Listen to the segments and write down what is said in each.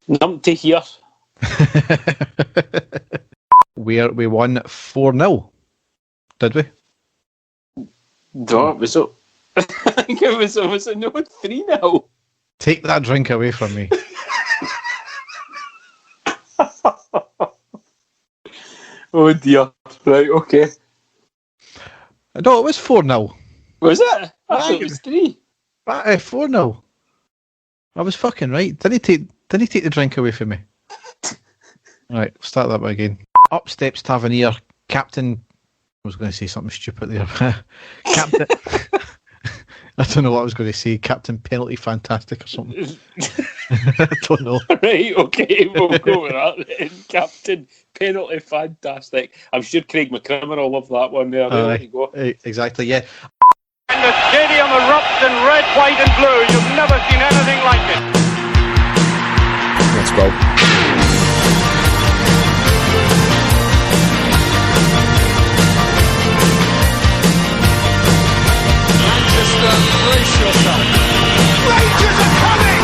Numpty here. We won 4-0. Did we? No, it was I think it was no 3-0. Take that drink away from me. Oh dear. Right, okay. No, it was 4-0. Was it? I thought it was 3. 4-0. I was fucking right. Didn't he take the drink away from me? Right, start that way again. Up steps Tavernier, captain. I was going to say something stupid there. Captain. I don't know what I was going to say. Captain Penalty Fantastic or something. I don't know. Right, okay, we'll go with that then. Captain Penalty Fantastic. I'm sure Craig McCrimmon will love that one there. There you go. Exactly, yeah. And the stadium erupts in red, white and blue. You've never seen anything like it. Let's go. Brace yourself. Rangers are coming!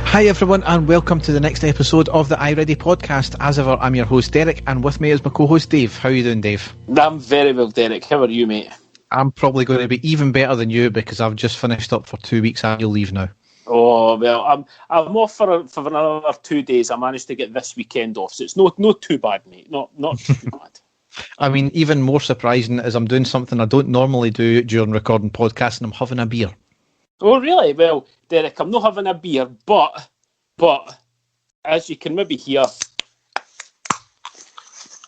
Hi everyone and welcome to the next episode of the iReady podcast. As ever, I'm your host Derek and with me is my co-host Dave. How are you doing, Dave? I'm very well, Derek. How are you, mate? I'm probably going to be even better than you because I've just finished up for 2 weeks annual leave now. Oh, well, I'm off for another 2 days. I managed to get this weekend off, so it's not too bad, mate. Not too bad. I mean, even more surprising is I'm doing something I don't normally do during recording podcasts, and I'm having a beer. Oh, really? Well, Derek, I'm not having a beer, but as you can maybe hear,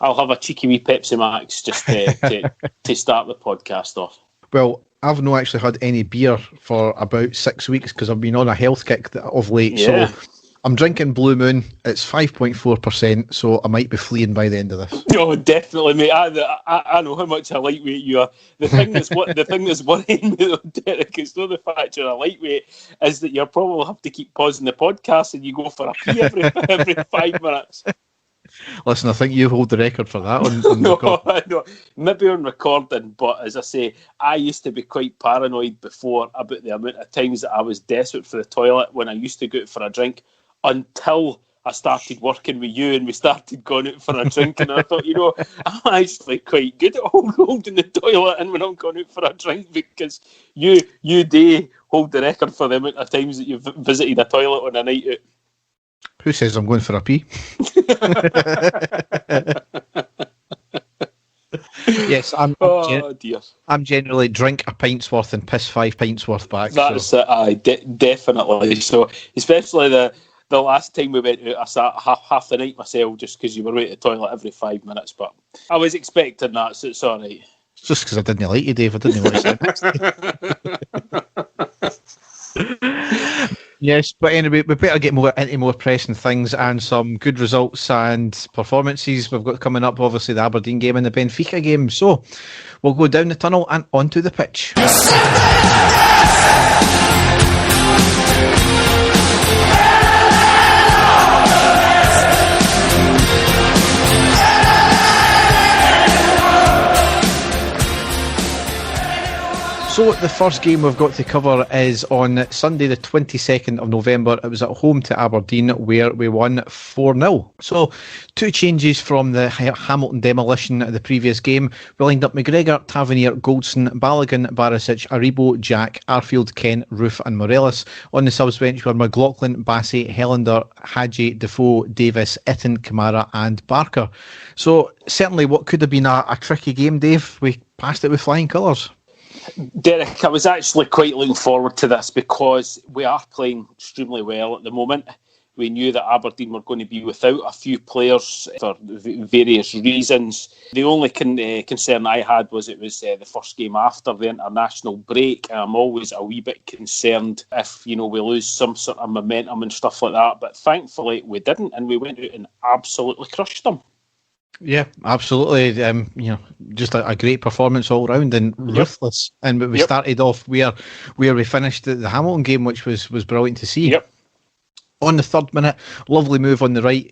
I'll have a cheeky wee Pepsi Max just to start the podcast off. Well, I've not actually had any beer for about 6 weeks because I've been on a health kick of late. Yeah. So I'm drinking Blue Moon. It's 5.4%, so I might be fleeing by the end of this. Oh, definitely, mate. I know how much a lightweight you are. The thing that's worrying me, though, Derek, is not the fact you're a lightweight, is that you'll probably have to keep pausing the podcast and you go for a pee every 5 minutes. Listen, I think you hold the record for that on No, maybe on recording, but as I say, I used to be quite paranoid before about the amount of times that I was desperate for the toilet when I used to go out for a drink, until I started working with you and we started going out for a drink, and I thought, I'm actually quite good at holding the toilet and when I'm going out for a drink, because you do hold the record for the amount of times that you've visited a toilet on a night out. Who says I'm going for a pee? Yes, I'm generally drink a pint's worth and piss 5 pints worth back. That's it, definitely. So, especially the last time we went out, I sat half the night myself just because you were out of the toilet every 5 minutes. But I was expecting that, so it's all right. It's just because I didn't like you, Dave. I didn't want to say. Yes, but anyway, we better get into more pressing things and some good results and performances we've got coming up. Obviously, the Aberdeen game and the Benfica game. So we'll go down the tunnel and onto the pitch. So the first game we've got to cover is on Sunday the 22nd of November. It was at home to Aberdeen where we won 4-0. So 2 changes from the Hamilton demolition of the previous game. We lined up McGregor, Tavernier, Goldson, Balogun, Barisic, Aribo, Jack, Arfield, Kent, Roof and Morelos. On the subs bench were McLaughlin, Bassey, Helander, Hadji, Defoe, Davis, Itten, Kamara and Barker. So certainly what could have been a tricky game, Dave. We passed it with flying colours. Derek, I was actually quite looking forward to this because we are playing extremely well at the moment. We knew that Aberdeen were going to be without a few players for various reasons. The only concern I had was it was the first game after the international break. I'm always a wee bit concerned if we lose some sort of momentum and stuff like that. But thankfully we didn't, and we went out and absolutely crushed them. Yeah, absolutely. Just a great performance all round and ruthless. And we started off where we finished the Hamilton game, which was brilliant to see. Yep. On the 3rd minute, lovely move on the right.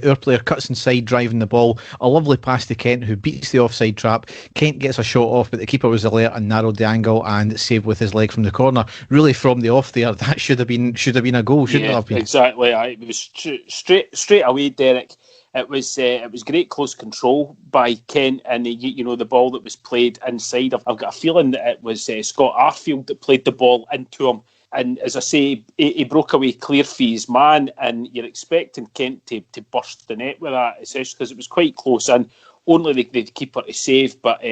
Our player cuts inside, driving the ball. A lovely pass to Kent, who beats the offside trap. Kent gets a shot off, but the keeper was alert and narrowed the angle and saved with his leg from the corner. Really, from the off there, that should have been a goal, shouldn't it have been? Exactly. It was straight away, Derek. It was great close control by Kent, and the ball that was played inside. I've got a feeling that it was Scott Arfield that played the ball into him. And as I say, he broke away clear for his man, and you're expecting Kent to burst the net with that, especially because it was quite close and only the keeper to save. But,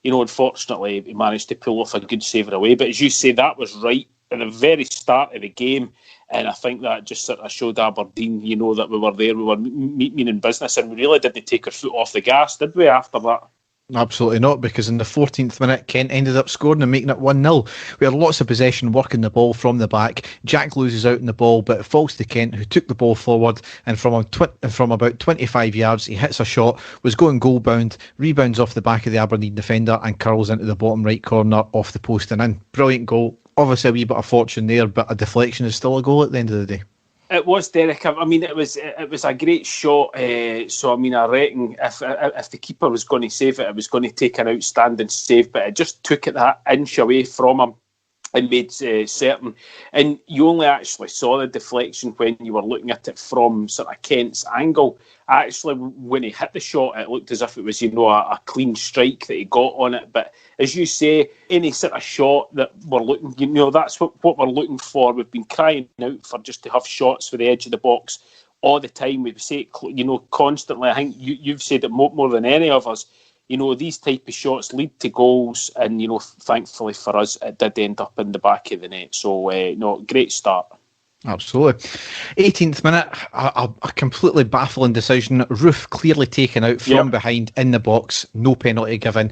unfortunately, he managed to pull off a good saver away. But as you say, that was right at the very start of the game. And I think that just sort of showed Aberdeen, that we were there, we were meaning business, and we really didn't take our foot off the gas, did we, after that? Absolutely not, because in the 14th minute, Kent ended up scoring and making it 1-0. We had lots of possession, working the ball from the back. Jack loses out in the ball, but it falls to Kent, who took the ball forward, and from about 25 yards, he hits a shot, was going goal bound, rebounds off the back of the Aberdeen defender, and curls into the bottom right corner off the post and in. Brilliant goal. Obviously a wee bit of fortune there, but a deflection is still a goal at the end of the day. It was, Derek. I mean, it was a great shot. So, I mean, I reckon if the keeper was going to save it, it was going to take an outstanding save, but it just took it that inch away from him and made certain. And you only actually saw the deflection when you were looking at it from sort of Kent's angle. Actually, when he hit the shot, it looked as if it was, a clean strike that he got on it. But as you say, any sort of shot that we're looking, that's what we're looking for. We've been crying out for just to have shots for the edge of the box all the time. We say it, constantly. I think you've said it more than any of us. These type of shots lead to goals, and thankfully for us, it did end up in the back of the net. So, great start. Absolutely. 18th minute, a completely baffling decision. Roof clearly taken out from behind in the box. No penalty given.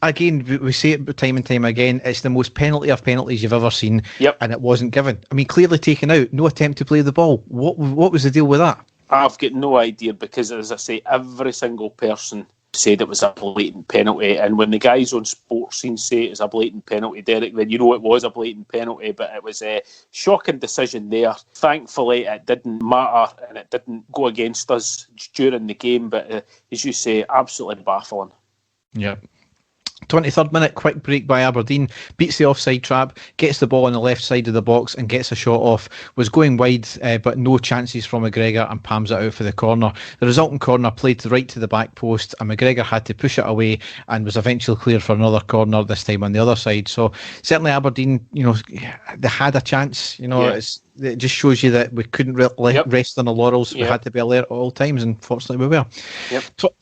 Again, we say it time and time again, it's the most penalty of penalties you've ever seen, and it wasn't given. I mean, clearly taken out. No attempt to play the ball. What was the deal with that? I've got no idea, because, as I say, every single person said it was a blatant penalty, and when the guys on Sports Scene say it's a blatant penalty, Derek, then it was a blatant penalty. But it was a shocking decision there. Thankfully, it didn't matter and it didn't go against us during the game, but as you say, absolutely baffling. Yeah. 23rd minute, quick break by Aberdeen, beats the offside trap, gets the ball on the left side of the box and gets a shot off. Was going wide, but no chances from McGregor, and palms it out for the corner. The resulting corner played right to the back post, and McGregor had to push it away and was eventually cleared for another corner, this time on the other side. So certainly Aberdeen, they had a chance. It just shows you that we couldn't rest on the laurels. We had to be alert at all times, and fortunately we were.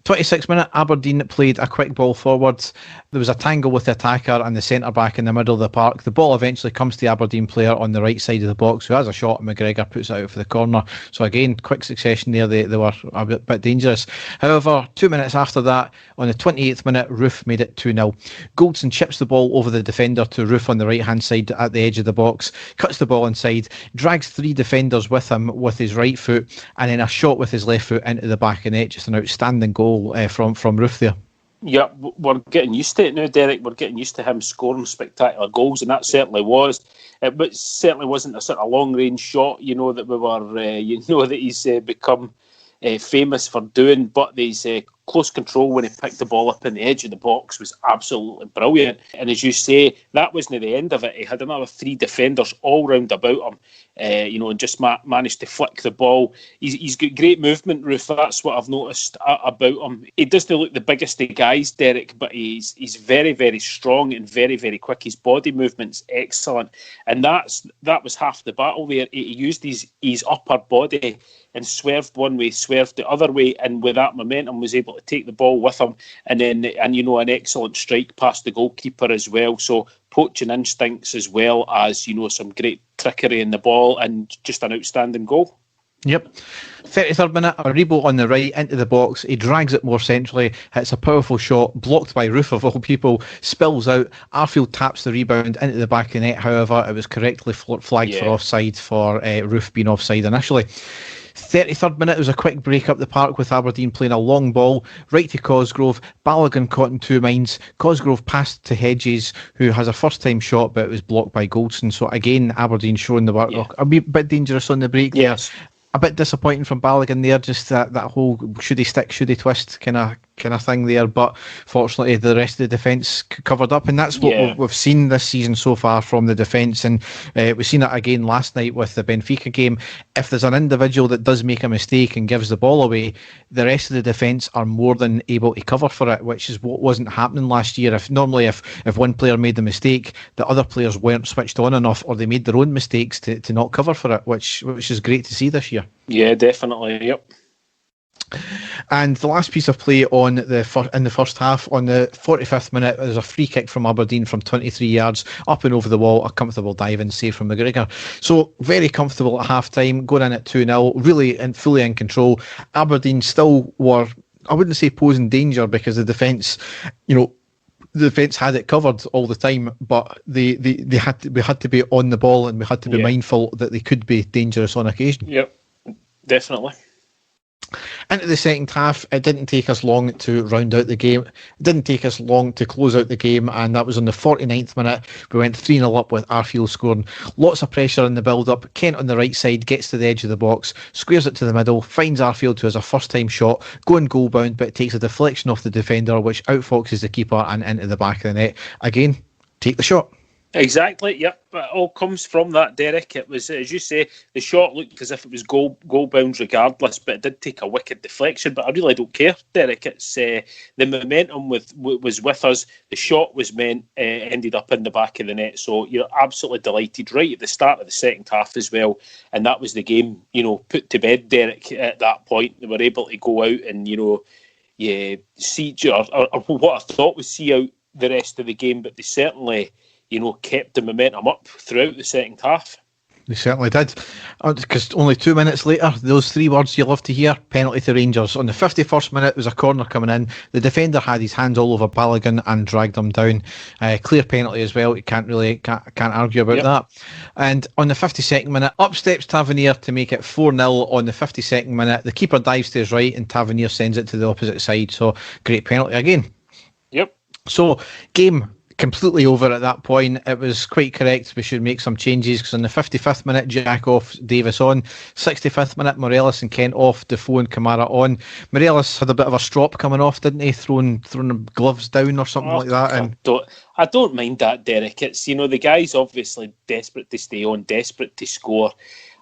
26th minute, Aberdeen played a quick ball forward. There was a tangle with the attacker and the centre-back in the middle of the park. The ball eventually comes to the Aberdeen player on the right side of the box, who has a shot, and McGregor puts it out for the corner. So again, quick succession there. They were a bit dangerous. However, 2 minutes after that, on the 28th minute, Roof made it 2-0. Goldson chips the ball over the defender to Roof on the right-hand side at the edge of the box, cuts the ball inside, drags 3 defenders with him with his right foot, and then a shot with his left foot into the back of the net. Just an outstanding goal from Roof there. Yeah, we're getting used to it now, Derek. We're getting used to him scoring spectacular goals, and that certainly was. But certainly wasn't a sort of long-range shot, that we were, that he's become famous for doing. But his close control when he picked the ball up in the edge of the box was absolutely brilliant. And as you say, that wasn't the end of it. He had another 3 defenders all round about him, and just managed to flick the ball. He's got great movement, Roof. That's what I've noticed about him. He doesn't look the biggest of guys, Derek, but he's very, very strong and very, very quick. His body movement's excellent. And that was half the battle there. He used his upper body and swerved one way, swerved the other way, and with that momentum was able to take the ball with him, and then an excellent strike past the goalkeeper as well. So poaching instincts as well as some great trickery in the ball, and just an outstanding goal. Yep. 33rd minute, Aribo on the right into the box. He drags it more centrally, hits a powerful shot, blocked by Roof of all people, spills out. Arfield taps the rebound into the back of the net. However, it was correctly flagged for offside for Roof being offside initially. 33rd minute, there was a quick break up the park with Aberdeen playing a long ball right to Cosgrove. Balogun caught in two minds. Cosgrove passed to Hedges, who has a first-time shot, but it was blocked by Goldson. So again, Aberdeen showing the work. Yeah. A wee bit dangerous on the break there. A bit disappointing from Balogun there, just that whole should he stick, should he twist kind of thing there. But fortunately, the rest of the defence covered up, and that's what we've seen this season so far from the defence. And we've seen it again last night with the Benfica game. If there's an individual that does make a mistake and gives the ball away, the rest of the defence are more than able to cover for it, which is what wasn't happening last year. If one player made the mistake, the other players weren't switched on enough, or they made their own mistakes to not cover for it, which is great to see this year. Yeah, definitely. Yep. And the last piece of play in the first half, on the 45th minute, there's a free kick from Aberdeen from 23 yards, up and over the wall, a comfortable dive and save from McGregor. So very comfortable at half-time, going in at 2-0, really and fully in control. Aberdeen still were, I wouldn't say posing danger, because the defence, the defence had it covered all the time, but we had to be on the ball, and we had to be mindful that they could be dangerous on occasion. Yep, definitely. Into the second half, it didn't take us long to round out the game. It didn't take us long to close out the game, and that was on the 49th minute. We went 3-0 up with Arfield scoring. Lots of pressure in the build-up. Kent on the right side gets to the edge of the box, squares it to the middle, finds Arfield, who has a first-time shot, going goal-bound, but it takes a deflection off the defender, which outfoxes the keeper and into the back of the net. Again, take the shot. Exactly, yep. It all comes from that, Derek. It was, as you say, the shot looked as if it was goal bound regardless, but it did take a wicked deflection. But I really don't care, Derek. It's the momentum was with us. The shot was ended up in the back of the net. So you're absolutely delighted right at the start of the second half as well. And that was the game, put to bed, Derek. At that point, they were able to go out and see, or what I thought was see out the rest of the game, but they certainly kept the momentum up throughout the second half. They certainly did. Because only 2 minutes later, those three words you love to hear, penalty to Rangers. On the 51st minute, there was a corner coming in. The defender had his hands all over Balogun and dragged him down. Clear penalty as well. You can't argue about that. And on the 52nd minute, up steps Tavernier to make it 4-0 on the 52nd minute. The keeper dives to his right and Tavernier sends it to the opposite side. So, great penalty again. Yep. So, game completely over at that point. It was quite correct. We should make some changes, because on the 55th minute, Jack off, Davis on. 65th minute, Morelos and Kent off, Defoe and Kamara on. Morelos had a bit of a strop coming off, didn't he? Throwing gloves down or something like that. And I don't mind that, Derek. It's, the guy's obviously desperate to stay on, desperate to score.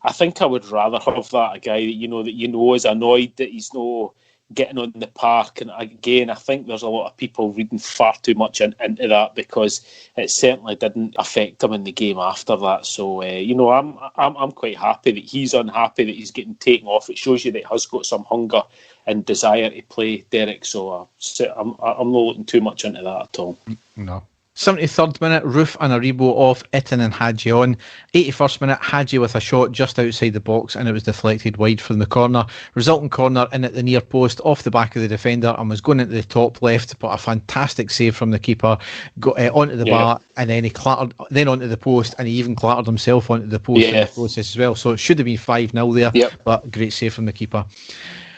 I think I would rather have that, a guy that is annoyed that he's no getting on the park. And again, I think there's a lot of people reading far too much into that, because it certainly didn't affect him in the game after that. So I'm quite happy that he's unhappy that he's getting taken off. It shows you that he has got some hunger and desire to play, Derek. So I'm not looking too much into that at all. No. 73rd minute, Roof and Aribo off, Itten and Hadji on. 81st minute, Hadji with a shot just outside the box, and it was deflected wide from the corner. Resulting corner in at the near post, off the back of the defender, and was going into the top left, but a fantastic save from the keeper. Got onto the bar, and then he clattered, then onto the post, and he even clattered himself onto the post in the process as well. So it should have been 5-0 there, but great save from the keeper.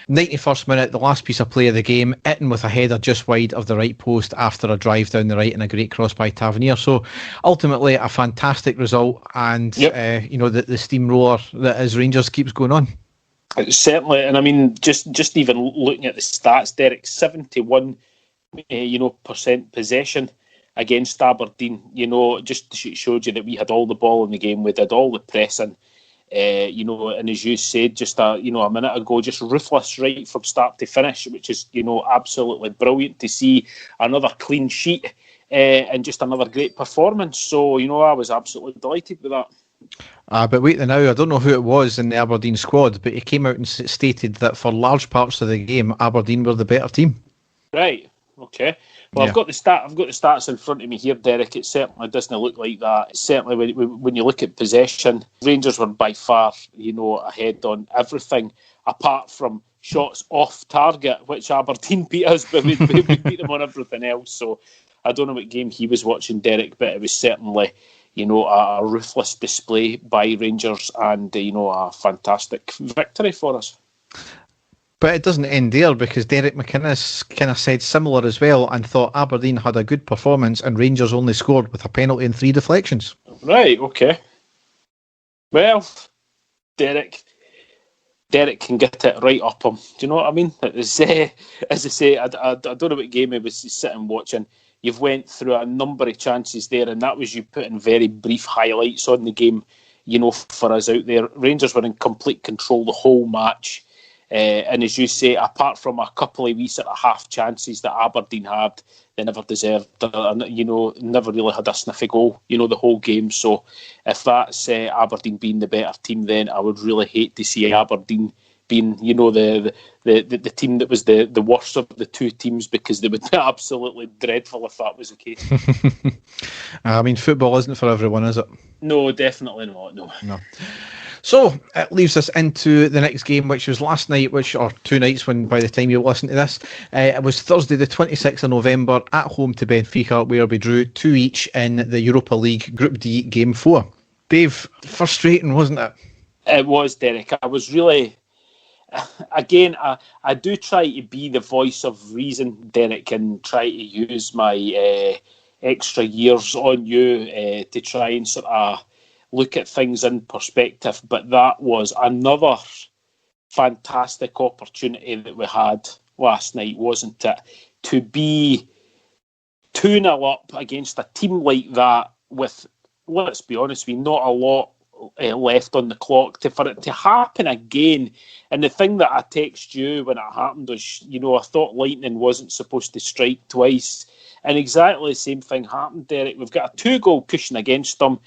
91st minute, the last piece of play of the game, Itten with a header just wide of the right post after a drive down the right and a great cross by Tavernier. So ultimately a fantastic result, and the steamroller that is Rangers keeps going on. Certainly, and I mean, just even looking at the stats, Derek, 71% possession against Aberdeen. Just showed you that we had all the ball in the game, we did all the pressing. And as you said just a minute ago, just ruthless right from start to finish, which is absolutely brilliant to see. Another clean sheet and just another great performance. So I was absolutely delighted with that. But wait now, I don't know who it was in the Aberdeen squad, but he came out and stated that for large parts of the game, Aberdeen were the better team. Right. Okay. Well, I've got the stats in front of me here, Derek. It certainly doesn't look like that. Certainly, when you look at possession, Rangers were by far, ahead on everything, apart from shots off target, which Aberdeen beat us, but we beat them on everything else. So I don't know what game he was watching, Derek, but it was certainly, a ruthless display by Rangers and, a fantastic victory for us. But it doesn't end there, because Derek McInnes kind of said similar as well and thought Aberdeen had a good performance and Rangers only scored with a penalty and 3 deflections. Right, okay. Well, Derek can get it right up him. Do you know what I mean? As I say, I don't know what game he was sitting watching. You've went through a number of chances there, and that was you putting very brief highlights on the game, for us out there. Rangers were in complete control the whole match. And as you say, apart from a couple of wee sort of half chances that Aberdeen had, they never deserved, never really had a sniffy goal, the whole game. So if that's Aberdeen being the better team, then I would really hate to see Aberdeen being, the team that was the worst of the two teams, because they would be absolutely dreadful if that was the case. I mean, football isn't for everyone, is it? No, definitely not, no. So it leaves us into the next game, which was last night, or 2 nights by the time you listen to this. It was Thursday the 26th of November at home to Benfica, where we drew 2 each in the Europa League Group D Game 4. Dave, frustrating, wasn't it? It was, Derek. I was really... Again, I do try to be the voice of reason, Derek, and try to use my extra years on you to try and sort of look at things in perspective, but that was another fantastic opportunity that we had last night, wasn't it? To be 2-0 up against a team like that with, let's be honest, not a lot left on the clock, for it to happen again. And the thing that I texted you when it happened was, I thought lightning wasn't supposed to strike twice. And exactly the same thing happened, Derek. We've got a 2-goal cushion against them,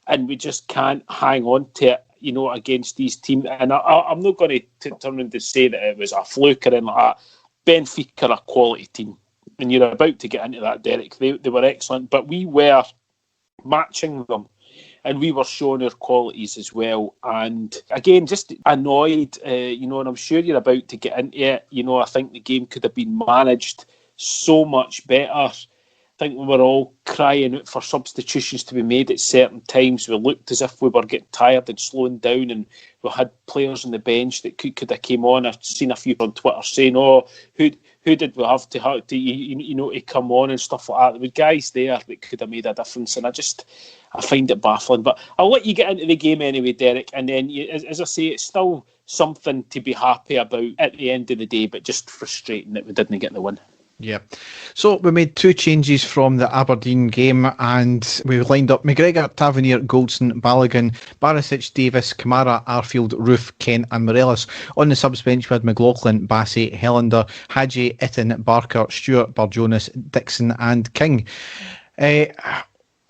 and we just can't hang on to it, against these teams. And I'm not going to turn around to say that it was a fluke or anything like that. Benfica are a quality team, and you're about to get into that, Derek. They were excellent, but we were matching them, and we were showing our qualities as well. And again, just annoyed, and I'm sure you're about to get into it. I think the game could have been managed so much better. I think we were all crying out for substitutions to be made at certain times. We looked as if we were getting tired and slowing down, and we had players on the bench that could have came on. I've seen a few on Twitter saying, "Oh, who did we have to to come on," and stuff like that. There were guys there that could have made a difference, and I find it baffling. But I'll let you get into the game anyway, Derek. And then, as I say, it's still something to be happy about at the end of the day, but just frustrating that we didn't get the win. Yeah. So we made 2 changes from the Aberdeen game, and we lined up McGregor, Tavernier, Goldson, Balogun, Barisic, Davis, Kamara, Arfield, Roof, Kent and Morelos. On the subs bench we had McLaughlin, Bassey, Helander, Hadji, Itten, Barker, Stewart, Barjonas, Dixon and King.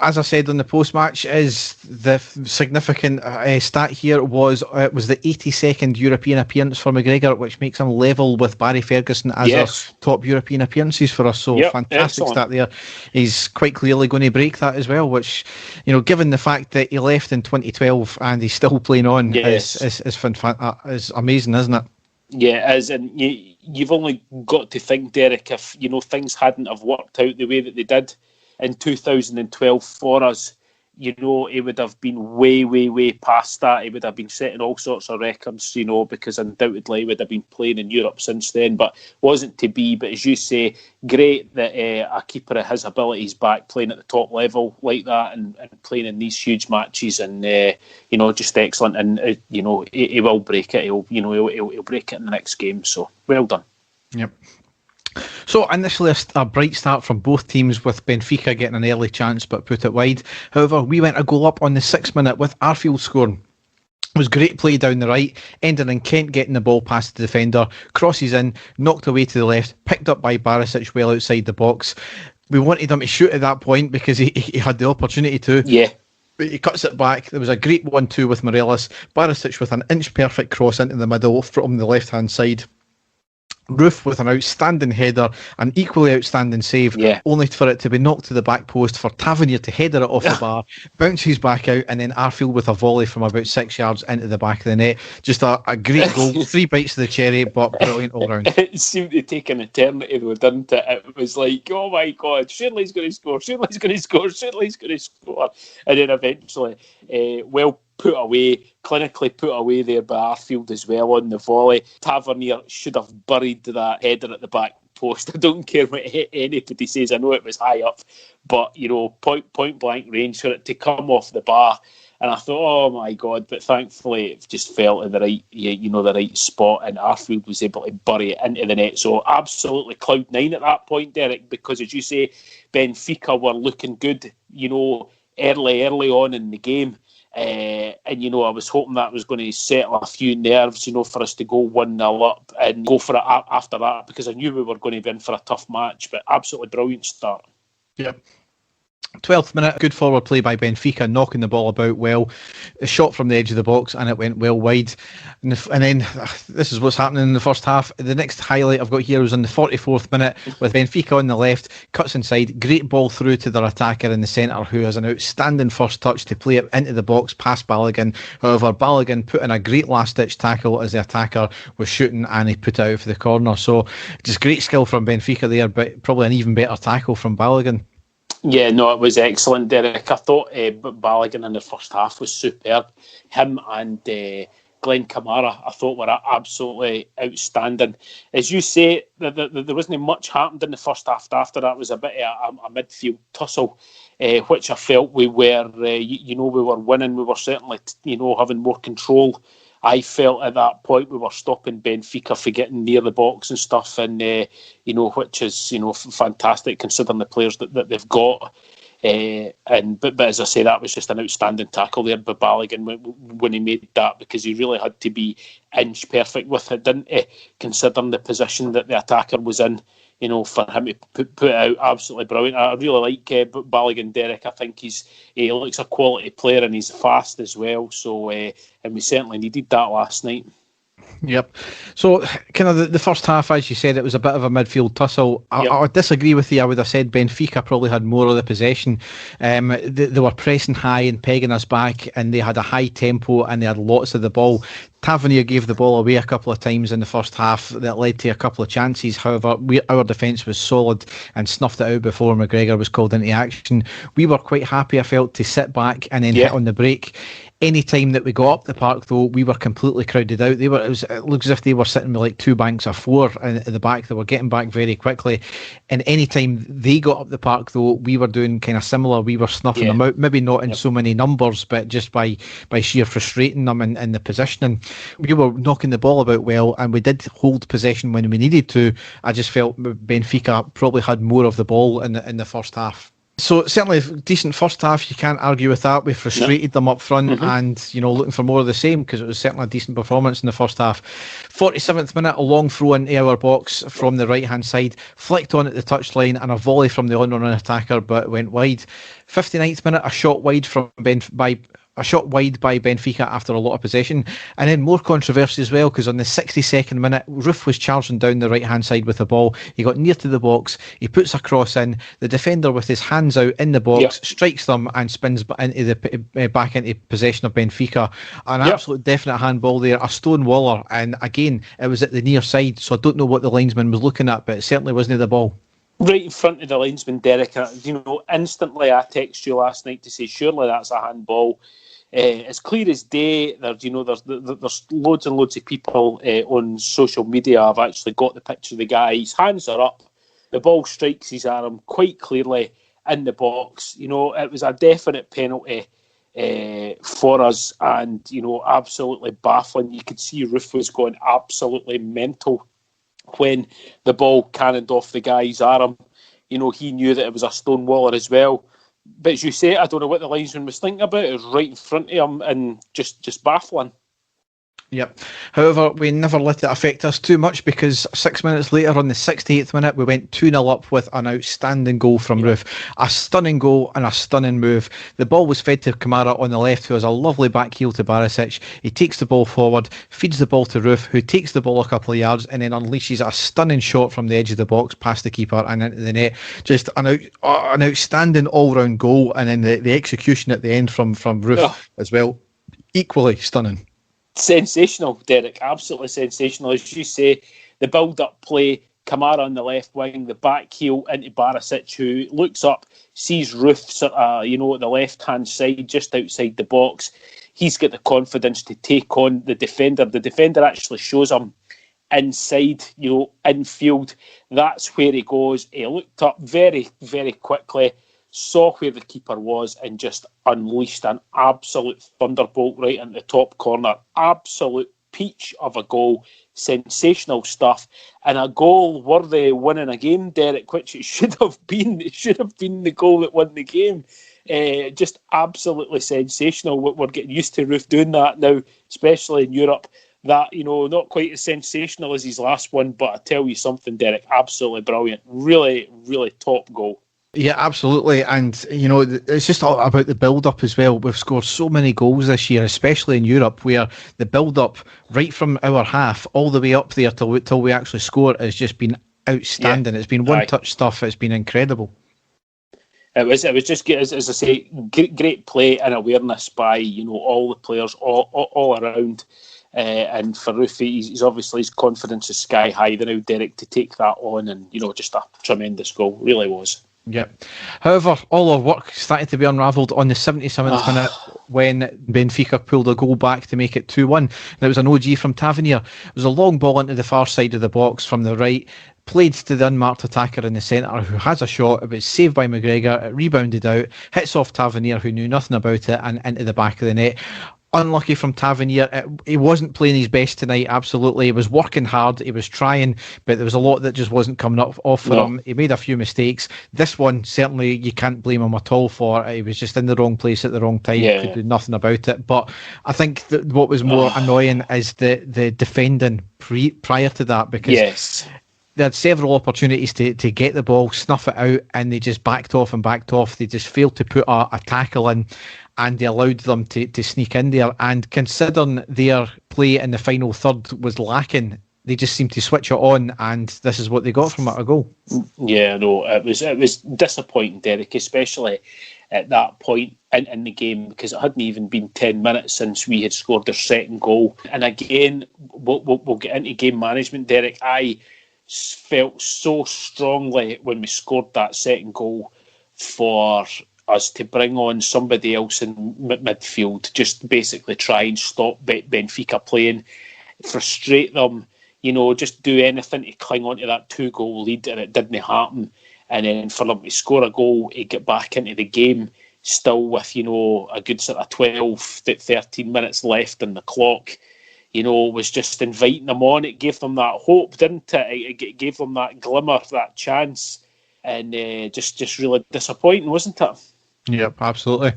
As I said on the post-match, is the significant stat here was it was the 82nd European appearance for McGregor, which makes him level with Barry Ferguson as our top European appearances for us. So fantastic stat there. He's quite clearly going to break that as well, which, given the fact that he left in 2012 and he's still playing on, is amazing, isn't it? Yeah, it is. And you've only got to think, Derek, if things hadn't have worked out the way that they did in 2012 for us, he would have been way, way, way past that. He would have been setting all sorts of records, because undoubtedly he would have been playing in Europe since then, but wasn't to be. But as you say, great that a keeper of his abilities back playing at the top level like that and playing in these huge matches, and just excellent. And he will break it. He'll break it in the next game. So well done. Yep. So initially a bright start from both teams, with Benfica getting an early chance but put it wide. However, we went a goal up on the 6th minute with Arfield scoring. It was great play down the right, ending in Kent getting the ball past the defender, crosses in, knocked away to the left, picked up by Barisic well outside the box. We wanted him to shoot at that point because he had the opportunity to. Yeah. But he cuts it back. There was a great 1-2 with Morelos. Barisic with an inch perfect cross into the middle from the left-hand side. Roof with an outstanding header, an equally outstanding save, only for it to be knocked to the back post, for Tavernier to header it off the bar, bounces back out, and then Arfield with a volley from about 6 yards into the back of the net. Just a great goal, 3 bites of the cherry, but brilliant all round. It seemed to take an eternity though, didn't it? It was like, oh my God, surely he's going to score, surely he's going to score, surely he's going to score. And then eventually, well put away, clinically put away there by Arfield as well on the volley. Tavernier should have buried that header at the back post. I don't care what anybody says. I know it was high up, but point blank range for it to come off the bar. And I thought, oh my God! But thankfully, it just fell in the right spot, and Arfield was able to bury it into the net. So absolutely cloud nine at that point, Derek, because as you say, Benfica were looking good, early on in the game. And I was hoping that was going to settle a few nerves, for us to go 1-0 up and go for it after that, because I knew we were going to be in for a tough match. But absolutely brilliant start. Yep. 12th minute, good forward play by Benfica, knocking the ball about well. A shot from the edge of the box, and it went well wide. And then this is what's happening in the first half. The next highlight I've got here was in the 44th minute, with Benfica on the left, cuts inside, great ball through to their attacker in the centre, who has an outstanding first touch to play it into the box past Balogun. However, Balogun put in a great last-ditch tackle as the attacker was shooting, and he put it out for the corner. So just great skill from Benfica there, but probably an even better tackle from Balogun. Yeah, no, it was excellent, Derek. I thought Balogun in the first half was superb. Him and Glenn Kamara, I thought, were absolutely outstanding. As you say, there wasn't much happened in the first half. After that was a bit of a midfield tussle, which I felt we were, we were winning. We were certainly, having more control. I felt at that point we were stopping Benfica for getting near the box and stuff, and which is fantastic considering the players that they've got. But as I say, that was just an outstanding tackle there by Balogun when he made that, because he really had to be inch perfect with it, didn't he? Considering the position that the attacker was in. For him to put it out, absolutely brilliant. I really like Balogun, Derek. I think he looks a quality player, and he's fast as well. So, and we certainly needed that last night. Yep. So, kind of the first half, as you said, it was a bit of a midfield tussle. I would disagree with you. I would have said Benfica probably had more of the possession. They were pressing high and pegging us back, and they had a high tempo, and they had lots of the ball. Tavernier gave the ball away a couple of times in the first half that led to a couple of chances. However, our defence was solid and snuffed it out before McGregor was called into action. We were quite happy, I felt, to sit back and then hit on the break. Any time that we got up the park, though, we were completely crowded out. It looks as if they were sitting with like 2 banks of 4 at the back. They were getting back very quickly. And any time they got up the park, though, we were doing kind of similar. We were snuffing them out, maybe not in so many numbers, but just by sheer frustrating them in the positioning. We were knocking the ball about well, and we did hold possession when we needed to. I just felt Benfica probably had more of the ball in the first half. So certainly decent first half, you can't argue with that. We frustrated them up front, and looking for more of the same, because it was certainly a decent performance in the first half. 47th minute, a long throw into our box from the right hand side, flicked on at the touchline, and a volley from the on-run attacker, but it went wide. 59th minute, a shot wide by Benfica after a lot of possession. And then more controversy as well, because on the 62nd minute, Roof was charging down the right hand side with the ball. He got near to the box, he puts a cross in, the defender with his hands out in the box strikes them and spins back into possession of Benfica. An absolute definite handball there, a stone waller, and again it was at the near side, so I don't know what the linesman was looking at, but it certainly wasn't the ball. Right in front of the linesman, Derek. Instantly I texted you last night to say surely that's a handball. It's clear as day. There's loads and loads of people on social media have actually got the picture of the guy. His hands are up. The ball strikes his arm quite clearly in the box. It was a definite penalty for us, and absolutely baffling. You could see Roof was going absolutely mental when the ball cannoned off the guy's arm. He knew that it was a stone waller as well. But as you say, I don't know what the linesman was thinking about. It was right in front of him and just baffling. Yep. However, we never let it affect us too much because 6 minutes later, on the 68th minute, we went 2-0 up with an outstanding goal from Roof. A stunning goal and a stunning move. The ball was fed to Kamara on the left, who has a lovely back heel to Barisic. He takes the ball forward, feeds the ball to Roof, who takes the ball a couple of yards and then unleashes a stunning shot from the edge of the box past the keeper and into the net. Just an outstanding all-round goal, and then the execution at the end from Roof as well. Equally stunning. Sensational, Derek. Absolutely sensational. As you say, the build-up play, Kamara on the left wing, the back heel into Barisic, who looks up, sees Roof sort of, at the left-hand side, just outside the box. He's got the confidence to take on the defender. The defender actually shows him inside, infield. That's where he goes. He looked up very, very quickly, saw where the keeper was, and just unleashed an absolute thunderbolt right in the top corner. Absolute peach of a goal. Sensational stuff. And a goal worthy winning a game, Derek, which it should have been. It should have been the goal that won the game. Just absolutely sensational. We're getting used to Roof doing that now, especially in Europe. That, not quite as sensational as his last one, but I tell you something, Derek, absolutely brilliant. Really, really top goal. Yeah, absolutely. And, it's just all about the build-up as well. We've scored so many goals this year, especially in Europe, where the build-up right from our half all the way up there till we actually score has just been outstanding. Yeah. It's been one-touch stuff. It's been incredible. It was just, as I say, great play and awareness by, all the players all around. And for Roof, he's obviously, his confidence is sky high. They're now, Derek, to take that on, and, just a tremendous goal. Really was. Yeah. However, all our work started to be unravelled on the 77th minute when Benfica pulled a goal back to make it 2-1. And it was an OG from Tavernier. It was a long ball into the far side of the box from the right, played to the unmarked attacker in the centre who has a shot. It was saved by McGregor. It rebounded out, hits off Tavernier, who knew nothing about it, and into the back of the net. Unlucky from Tavernier. He wasn't playing his best tonight, absolutely. He was working hard, he was trying, but there was a lot that just wasn't coming off for him. He made a few mistakes. This one, certainly, you can't blame him at all for. He was just in the wrong place at the wrong time. Could do nothing about it. But I think that what was more annoying is the defending prior to that, because they had several opportunities to get the ball, snuff it out, and they just backed off. They just failed to put a tackle in, and they allowed them to sneak in there. And considering their play in the final third was lacking, they just seemed to switch it on, and this is what they got from it, a goal. Yeah, no, it was disappointing, Derek, especially at that point in the game, because it hadn't even been 10 minutes since we had scored their second goal. And again, we'll get into game management, Derek. I felt so strongly when we scored that second goal for us to bring on somebody else in midfield, just basically try and stop Benfica playing, frustrate them, just do anything to cling on to that 2-goal lead, and it didn't happen. And then for them to score a goal, to get back into the game, still with, a good sort of 12, 13 minutes left on the clock, was just inviting them on. It gave them that hope, didn't it? It gave them that glimmer, that chance. And just really disappointing, wasn't it? Yep, absolutely.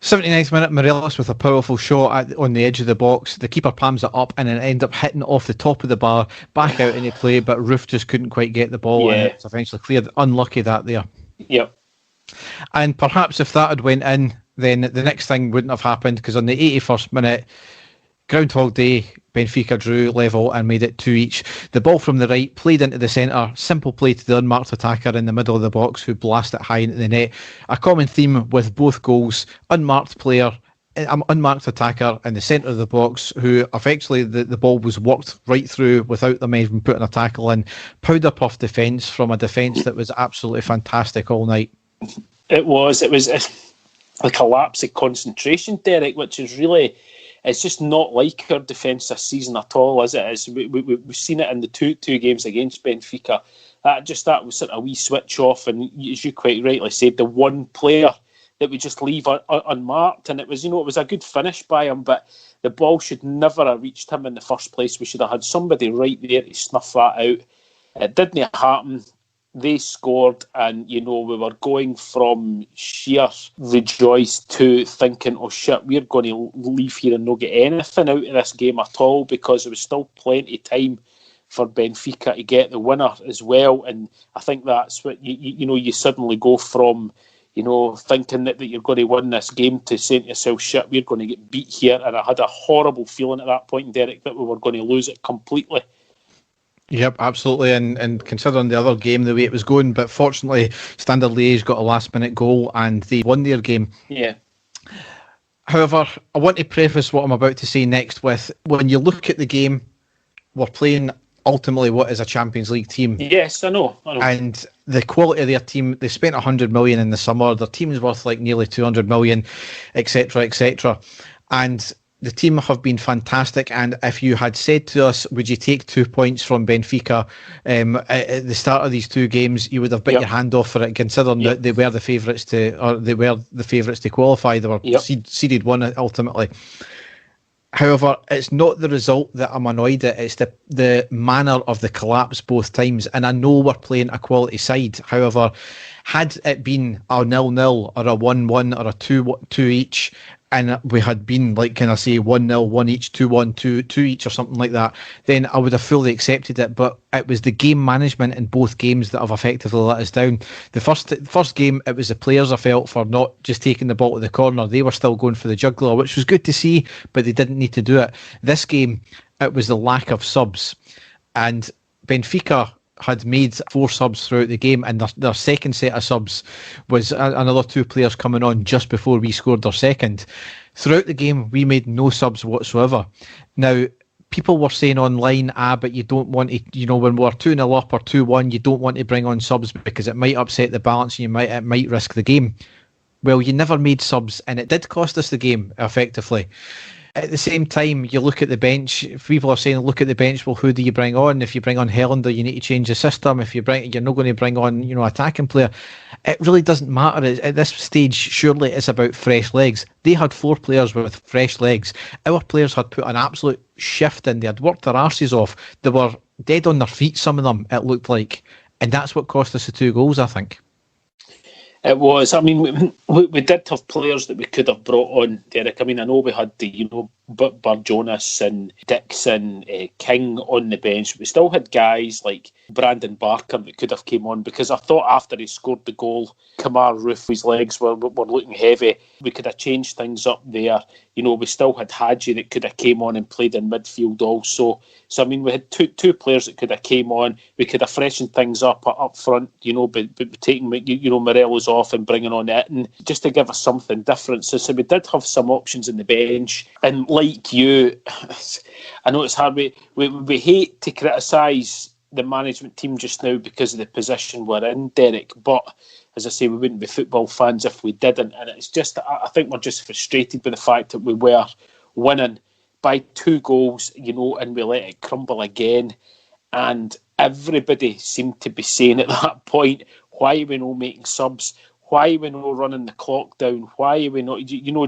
79th minute, Morelos with a powerful shot on the edge of the box. The keeper palms it up and it ended up hitting off the top of the bar, back out into play, but Roof just couldn't quite get the ball, and it's eventually cleared. Unlucky that there. Yep. And perhaps if that had went in, then the next thing wouldn't have happened, because on the 81st minute, Groundhog Day, Benfica drew level and made it 2 each. The ball from the right played into the centre, simple play to the unmarked attacker in the middle of the box, who blasted it high into the net. A common theme with both goals: unmarked player, unmarked attacker in the centre of the box, who effectively the ball was worked right through without them even putting a tackle in. Powder puff defence from a defence that was absolutely fantastic all night. It was like a lapse of concentration, Derek, which is really... It's just not like our defence this season at all, as it is. We've seen it in the two games against Benfica. That was sort of a wee switch off, and as you quite rightly said, the one player that we just leave unmarked, and it was a good finish by him, but the ball should never have reached him in the first place. We should have had somebody right there to snuff that out. It didn't happen. they scored, and we were going from sheer rejoice to thinking, oh shit, we're going to leave here and not get anything out of this game at all, because there was still plenty of time for Benfica to get the winner as well. And I think that's what you suddenly go from thinking that you're going to win this game to saying to yourself, shit, we're going to get beat here. And I had a horrible feeling at that point, Derek, that we were going to lose it completely. Yep, absolutely, and considering the other game the way it was going, but fortunately Standard Liège got a last minute goal and they won their game. Yeah. However, I want to preface what I'm about to say next with, when you look at the game, we're playing ultimately what is a Champions League team. Yes, I know. And the quality of their team, they spent 100 million in the summer, their team is worth like nearly 200 million, etc., etc. And the team have been fantastic, and if you had said to us, would you take 2 points from Benfica at the start of these two games, you would have bit your hand off for it, considering that they were the favourites to qualify. They were seeded one ultimately. However, it's not the result that I'm annoyed at, it's the manner of the collapse both times. And I know we're playing a quality side. However, had it been a 0-0 or a 1-1 or a 2-2 each, and we had been, like, can I say, 1-0, 1 each, 2-1, 2-2 each or something like that, then I would have fully accepted it. But it was the game management in both games that have effectively let us down. The first game, it was the players, I felt, for not just taking the ball to the corner. They were still going for the juggler, which was good to see, but they didn't need to do it. This game, it was the lack of subs. And Benfica had made 4 subs throughout the game, and their second set of subs was another 2 players coming on just before we scored our second. Throughout the game, we made no subs whatsoever. Now, people were saying online, but you don't want to, when we're 2-0 up or 2-1, you don't want to bring on subs because it might upset the balance and it might risk the game. Well, you never made subs, and it did cost us the game, effectively. At the same time, you look at the bench. People are saying, look at the bench. Well, who do you bring on? If you bring on Helander, you need to change the system. You're not going to bring on, attacking player. It really doesn't matter. At this stage, surely it's about fresh legs. They had 4 players with fresh legs. Our players had put an absolute shift in. They had worked their arses off. They were dead on their feet, some of them, it looked like. And that's what cost us the 2 goals, I think. It was. I mean, we did have players that we could have brought on, Derek. I mean, I know we had the, Bar Jonas and Dixon, King on the bench. We still had guys like Brandon Barker that could have came on, because I thought after he scored the goal, Kamar Roof, his legs were looking heavy. We could have changed things up there. We still had Hadji that could have came on and played in midfield also. So, I mean, we had two players that could have came on. We could have freshened things up front, by taking, Morelos off and bringing on Itten, just to give us something different. So we did have some options in the bench. And like you, I know it's hard. We hate to criticise the management team just now because of the position we're in, Derek. But as I say, we wouldn't be football fans if we didn't. And it's just, I think we're just frustrated with the fact that we were winning by 2 goals, and we let it crumble again. And everybody seemed to be saying at that point, why are we not making subs? Why are we not running the clock down? Why are we not,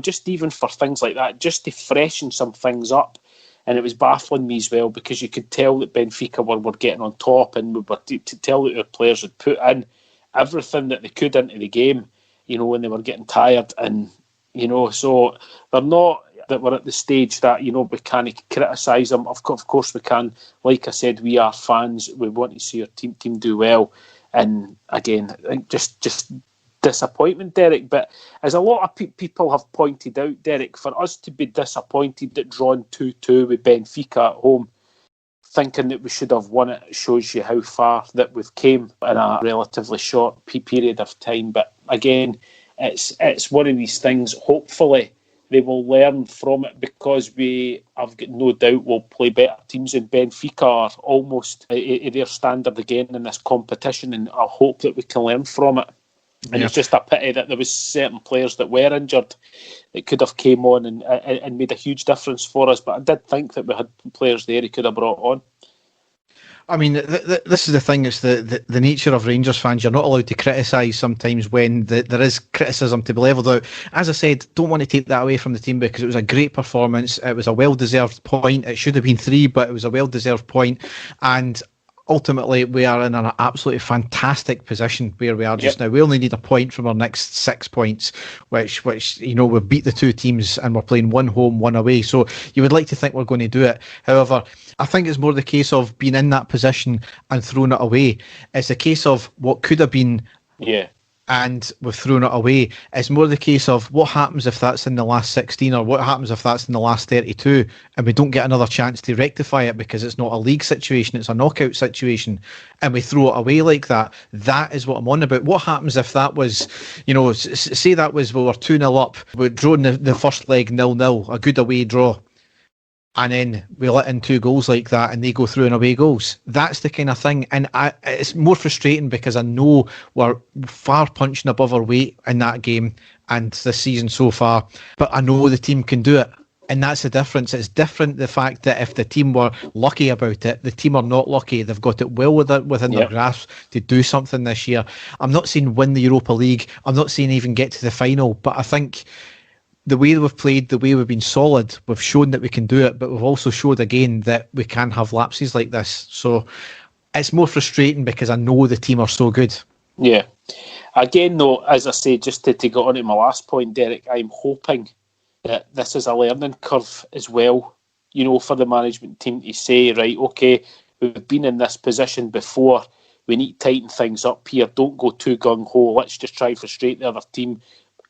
just even for things like that, just to freshen some things up. And it was baffling me as well, because you could tell that Benfica were getting on top, and we were to tell that our players had put in everything that they could into the game, when they were getting tired. And, so they're not, that we're at the stage that, we can't criticise them. Of course we can. Like I said, we are fans. We want to see our team do well. And again, I think just disappointment, Derek. But as a lot of people have pointed out, Derek, for us to be disappointed at drawing 2-2 with Benfica at home, thinking that we should have won it, shows you how far that we've came in a relatively short period of time. But again, it's one of these things. Hopefully they will learn from it, because I've got no doubt we'll play better teams, in Benfica are almost at their standard again in this competition, and I hope that we can learn from it. And It's just a pity that there was certain players that were injured that could have came on and made a huge difference for us. But I did think that we had players there he could have brought on. I mean, this is the thing. It's the nature of Rangers fans. You're not allowed to criticise sometimes when there is criticism to be levelled out. As I said, don't want to take that away from the team, because it was a great performance. It was a well-deserved point. It should have been 3, but it was a well-deserved point. And ultimately, we are in an absolutely fantastic position where we are just now. We only need a point from our next 6 points, which we've beat the two teams and we're playing one home, one away. So you would like to think we're going to do it. However, I think it's more the case of being in that position and throwing it away. It's a case of what could have been. Yeah. And we've thrown it away. It's more the case of what happens if that's in the last 16 or what happens if that's in the last 32 and we don't get another chance to rectify it because it's not a league situation, it's a knockout situation, and we throw it away like that. That is what I'm on about. What happens if that was, say that was we were 2-0 up, we'd drawn the first leg 0-0, a good away draw, and then we let in 2 goals like that and they go through and away goals. That's the kind of thing. And it's more frustrating because I know we're far punching above our weight in that game and this season so far, but I know the team can do it. And that's the difference. It's different, the fact that if the team were lucky about it, the team are not lucky. They've got it well within their grasp to do something this year. I'm not saying win the Europa League. I'm not saying even get to the final, but I think the way we've played, the way we've been solid, we've shown that we can do it, but we've also showed again that we can have lapses like this. So it's more frustrating because I know the team are so good. Yeah. Again, though, as I say, just to get on to my last point, Derek, I'm hoping that this is a learning curve as well, for the management team to say, right, okay, we've been in this position before, we need to tighten things up here, don't go too gung-ho, let's just try and frustrate the other team,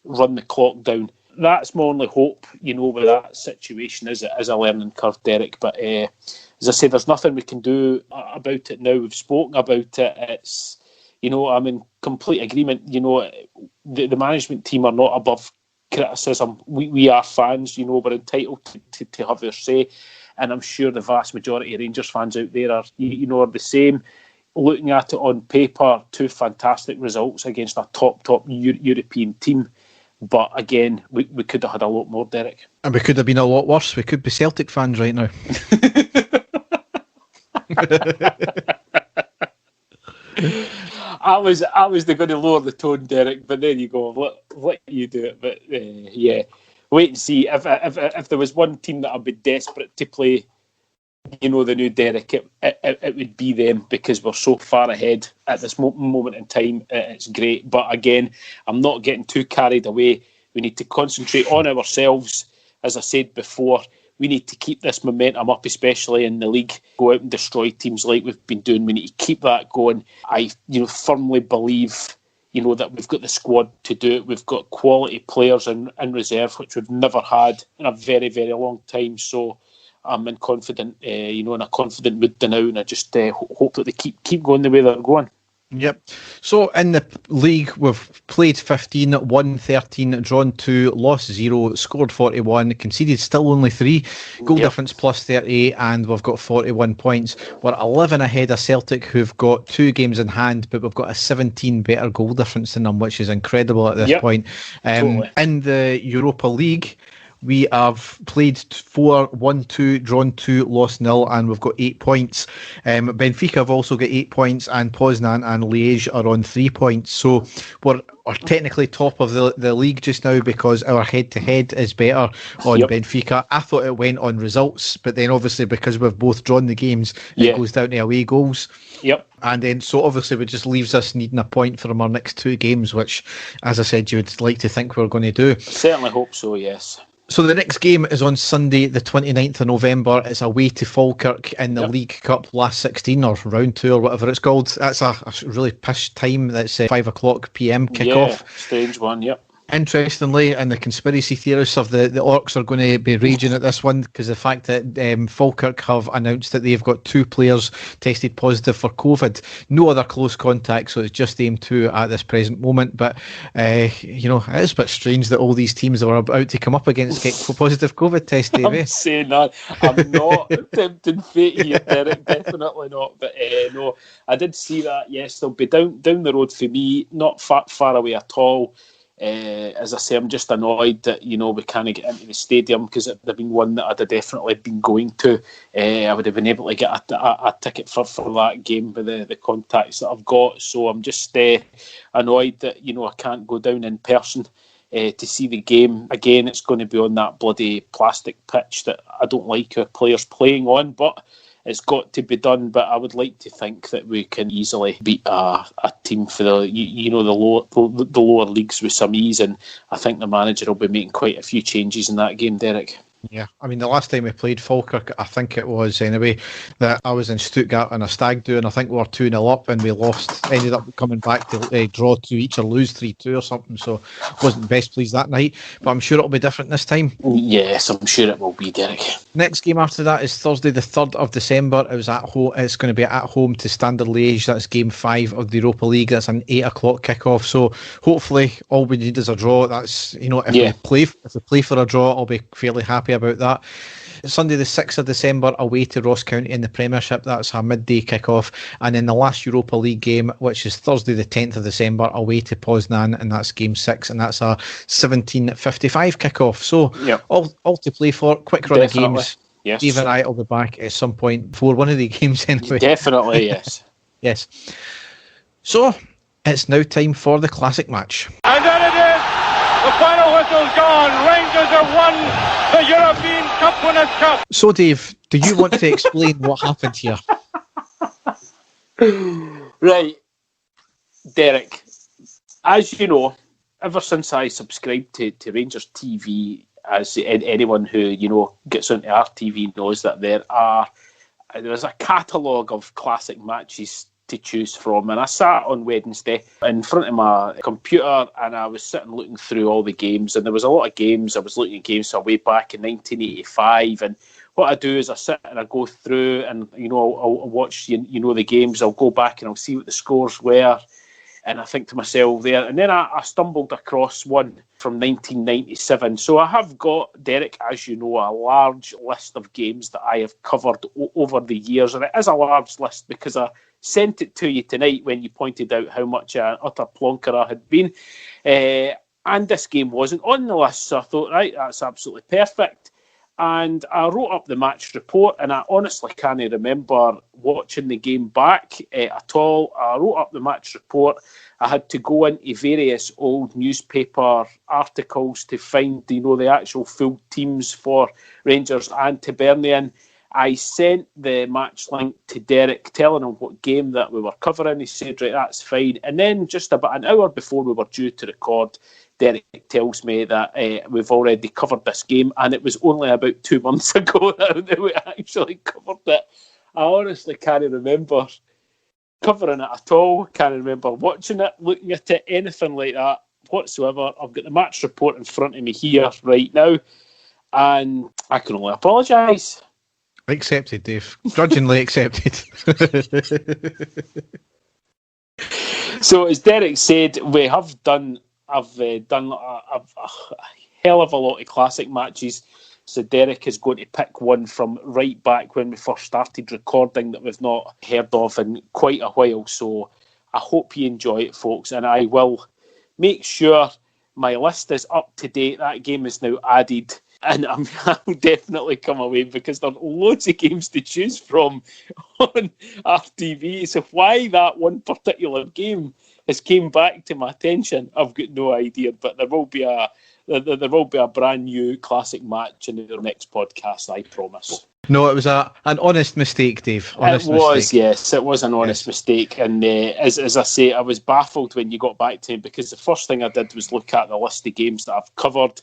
run the clock down. That's my only hope, with that situation is a learning curve, Derek. But as I say, there's nothing we can do about it now. We've spoken about it. It's, I'm in complete agreement. The management team are not above criticism. We are fans, we're entitled to have their say. And I'm sure the vast majority of Rangers fans out there are the same. Looking at it on paper, 2 fantastic results against a top European team. But again, we could have had a lot more, Derek. And we could have been a lot worse. We could be Celtic fans right now. I was going to lower the tone, Derek, but there you go. Let you do it. But wait and see. If there was one team that I'd be desperate to play, the new Derek, it would be them, because we're so far ahead at this moment in time. It's great, but again, I'm not getting too carried away. We need to concentrate on ourselves. As I said before, we need to keep this momentum up, especially in the league. Go out and destroy teams like we've been doing. We need to keep that going. I firmly believe that we've got the squad to do it. We've got quality players in reserve, which we've never had in a very, very long time. So I'm in a confident mood now, and I just hope that they keep going the way they're going. Yep. So in the league, we've played 15, won 13, drawn 2, lost 0, scored 41, conceded still only 3, goal difference plus 38, and we've got 41 points. We're 11 ahead of Celtic, who've got 2 games in hand, but we've got a 17 better goal difference than them, which is incredible at this point. Totally. In the Europa League, we have played 4, won 2, drawn 2, lost 0, and we've got 8 points. Benfica have also got 8 points, and Poznan and Liège are on 3 points. So we're technically top of the league just now because our head-to-head is better on Benfica. I thought it went on results, but then obviously because we've both drawn the games, it goes down to away goals. Yep. And then, so obviously, it just leaves us needing a point from our next 2 games, which, as I said, you would like to think we're going to do. Certainly hope so, yes. So the next game is on Sunday, the 29th of November. It's away to Falkirk in the League Cup last 16 or round 2 or whatever it's called. That's a really pish time. That's 5 o'clock PM kickoff. Yeah, strange one, yep. Interestingly, and the conspiracy theorists of the Orcs are going to be raging at this one because the fact that Falkirk have announced that they've got 2 players tested positive for COVID. No other close contact, so it's just them 2 at this present moment. But, it is a bit strange that all these teams that are about to come up against get positive COVID tests, Dave. I'm saying that. I'm not tempting fate here, Derek. Definitely not. But no, I did see that. Yes, they'll be down the road for me, not far away at all. As I say, I'm just annoyed that we can't get into the stadium, because it'd have been one that I'd have definitely been going to. I would have been able to get a ticket for that game with the contacts that I've got. So I'm just annoyed that I can't go down in person to see the game. Again, it's going to be on that bloody plastic pitch that I don't like our players playing on. But it's got to be done, but I would like to think that we can easily beat a team for the lower leagues with some ease, and I think the manager will be making quite a few changes in that game, Derek. Yeah, I mean, the last time we played Falkirk, I think it was anyway, that I was in Stuttgart on a stag do, and I think we were 2-0 up and we lost, ended up coming back to draw 2 each or lose 3-2 or something, so wasn't best pleased that night, but I'm sure it'll be different this time. Yes, I'm sure it will be, Derek. Next game after that is Thursday the 3rd of December. It was at home. It's going to be at home to Standard Liège. That's game 5 of the Europa League. That's an 8 o'clock kickoff. So hopefully all we need is a draw. That's, if we play for a draw, I'll be fairly happy about that. Sunday the 6th of December away to Ross County in the Premiership. That's a midday kickoff. And then the last Europa League game, which is Thursday the 10th of December away to Poznan, and that's game 6, and that's a 17:55 kickoff. So all to play for. Quick run of games. Yes. Steve and I will be back at some point before one of the games anyway. Definitely, yes. Yes. So it's now time for the classic match. And then it is! The final whistle's gone! Rangers have won the European Cup Winners' Cup! So Dave, do you want to explain what happened here? Right. Derek, as you know, ever since I subscribed to Rangers TV, as anyone who, gets onto our TV knows that there was a catalogue of classic matches to choose from, and I sat on Wednesday in front of my computer and I was sitting looking through all the games, and there was a lot of games. I was looking at games from way back in 1985, and what I do is I sit and I go through and I'll watch the games. I'll go back and I'll see what the scores were, and I think to myself there, and then I stumbled across one from 1997. So I have got, Derek, as you know, a large list of games that I have covered over the years, and it is a large list because I sent it to you tonight when you pointed out how much an utter plonker I had been. And this game wasn't on the list, so I thought, right, that's absolutely perfect. And I wrote up the match report, and I honestly can't remember watching the game back at all. I wrote up the match report. I had to go into various old newspaper articles to find, the actual full teams for Rangers and Hibernian. I sent the match link to Derek, telling him what game that we were covering. He said, right, that's fine. And then just about an hour before we were due to record, Derek tells me that we've already covered this game, and it was only about 2 months ago that we actually covered it. I honestly can't remember covering it at all. Can't remember watching it, looking at it, anything like that whatsoever. I've got the match report in front of me here right now, and I can only apologise. Accepted, Dave. Grudgingly accepted. So, as Derek said, I've done a hell of a lot of classic matches. So Derek is going to pick one from right back when we first started recording that we've not heard of in quite a while. So I hope you enjoy it, folks, and I will make sure my list is up to date. That game is now added, and I'll definitely come away because there are loads of games to choose from on RTV. So why that one particular game has came back to my attention, I've got no idea. But there will be a brand new classic match in the next podcast, I promise. No, it was an honest mistake, Dave. It was an honest mistake. And as I say, I was baffled when you got back to me because the first thing I did was look at the list of games that I've covered.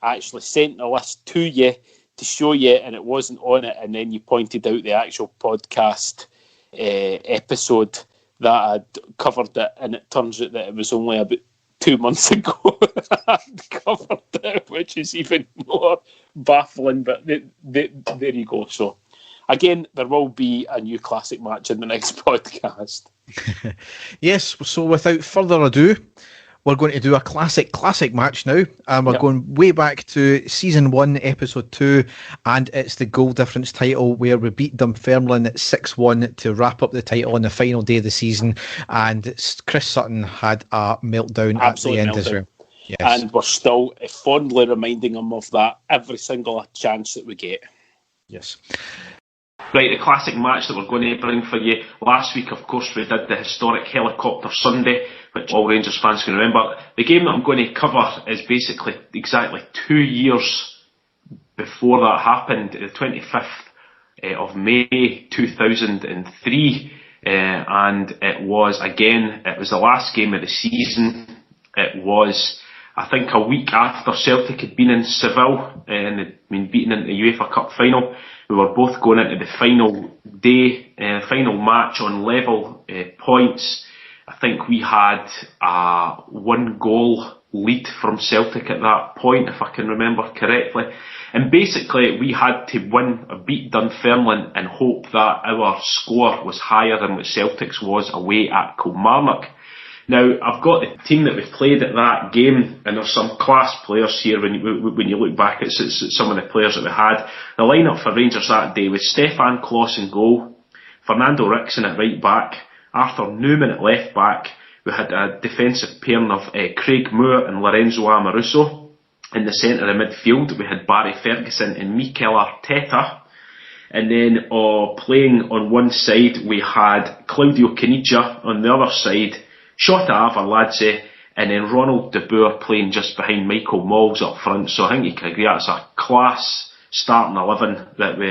I actually sent the list to you to show you, and it wasn't on it. And then you pointed out the actual podcast episode that I'd covered it, and it turns out that it was only about 2 months ago I'd covered it, which is even more baffling. But there you go. So, again, there will be a new classic match in the next podcast. Yes, so without further ado, we're going to do a classic match now, and we're going way back to Season 1, Episode 2, and it's the goal difference title where we beat Dunfermline 6-1 to wrap up the title on the final day of the season, and Chris Sutton had a meltdown at the end as well. Yes. And we're still fondly reminding him of that every single chance that we get. Yes. Right, the classic match that we're going to bring for you. Last week, of course, we did the historic Helicopter Sunday, which all Rangers fans can remember. The game that I'm going to cover is basically exactly 2 years before that happened, the 25th of May 2003, and it was the last game of the season. It was, I think, a week after Celtic had been in Seville and had been beaten in the UEFA Cup final. We were both going into the final day, final match on level points. I think we had a 1-goal lead from Celtic at that point, if I can remember correctly. And basically, we had to beat Dunfermline and hope that our score was higher than what Celtic's was away at Kilmarnock. Now, I've got the team that we played at that game, and there's some class players here when you look back at some of the players that we had. The lineup for Rangers that day was Stefan Klos in goal, Fernando Rickson at right back, Arthur Newman at left back. We had a defensive pairing of Craig Moore and Lorenzo Amoruso. In the centre of midfield, we had Barry Ferguson and Mikel Arteta. And then playing on one side, we had Claudio Caniggia on the other side, Shota Arveladze, and then Ronald de Boer playing just behind Michael Malls up front. So I think you can agree that's a class starting 11 that we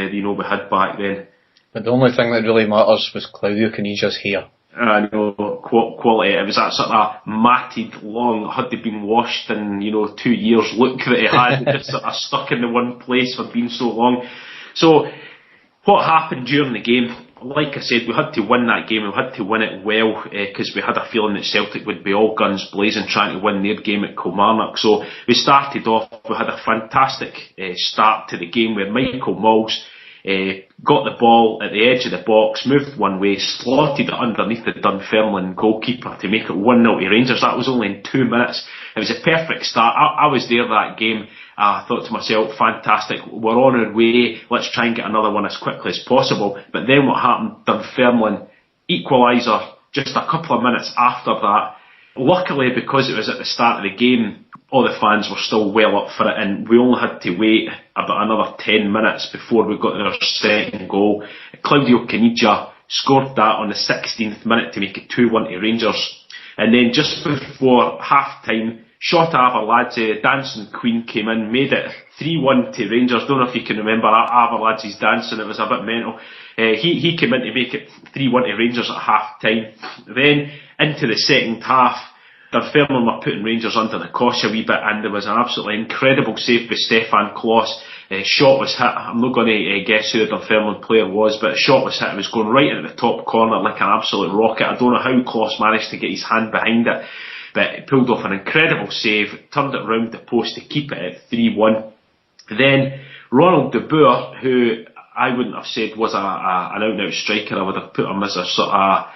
had back then. But the only thing that really matters was Claudio Caniggia's hair. I know, quality. It was that sort of matted, long, had they been washed in 2 years look that he had, just sort of stuck in the one place for being so long. So what happened during the game? Like I said, we had to win that game. We had to win it well because we had a feeling that Celtic would be all guns blazing trying to win their game at Kilmarnock. So we started off, we had a fantastic start to the game where Michael Malls got the ball at the edge of the box, moved one way, slotted it underneath the Dunfermline goalkeeper to make it 1-0 to Rangers. That was only in 2 minutes. It was a perfect start. I was there that game. I thought to myself, fantastic, we're on our way, let's try and get another one as quickly as possible. But then what happened? Dunfermline equaliser just a couple of minutes after that. Luckily, because it was at the start of the game, all the fans were still well up for it, and we only had to wait about another 10 minutes before we got our second goal. Claudio Caniggia scored that on the 16th minute to make it 2-1 to Rangers. And then just before half-time, Shota Arveladze, dancing queen, came in, made it 3-1 to Rangers. Don't know if you can remember Arveladze's dancing, it was a bit mental. He came in to make it 3-1 to Rangers at half-time. Then, into the second half, Dunfermline were putting Rangers under the cosh a wee bit, and there was an absolutely incredible save by Stefan Klos. Shot was hit. I'm not going to guess who the Dunfermline player was, but a shot was hit. It was going right into the top corner like an absolute rocket. I don't know how Klos managed to get his hand behind it, but he pulled off an incredible save, turned it round the post to keep it at 3-1. Then Ronald de Boer, who I wouldn't have said was an out-and-out striker, I would have put him as a sort of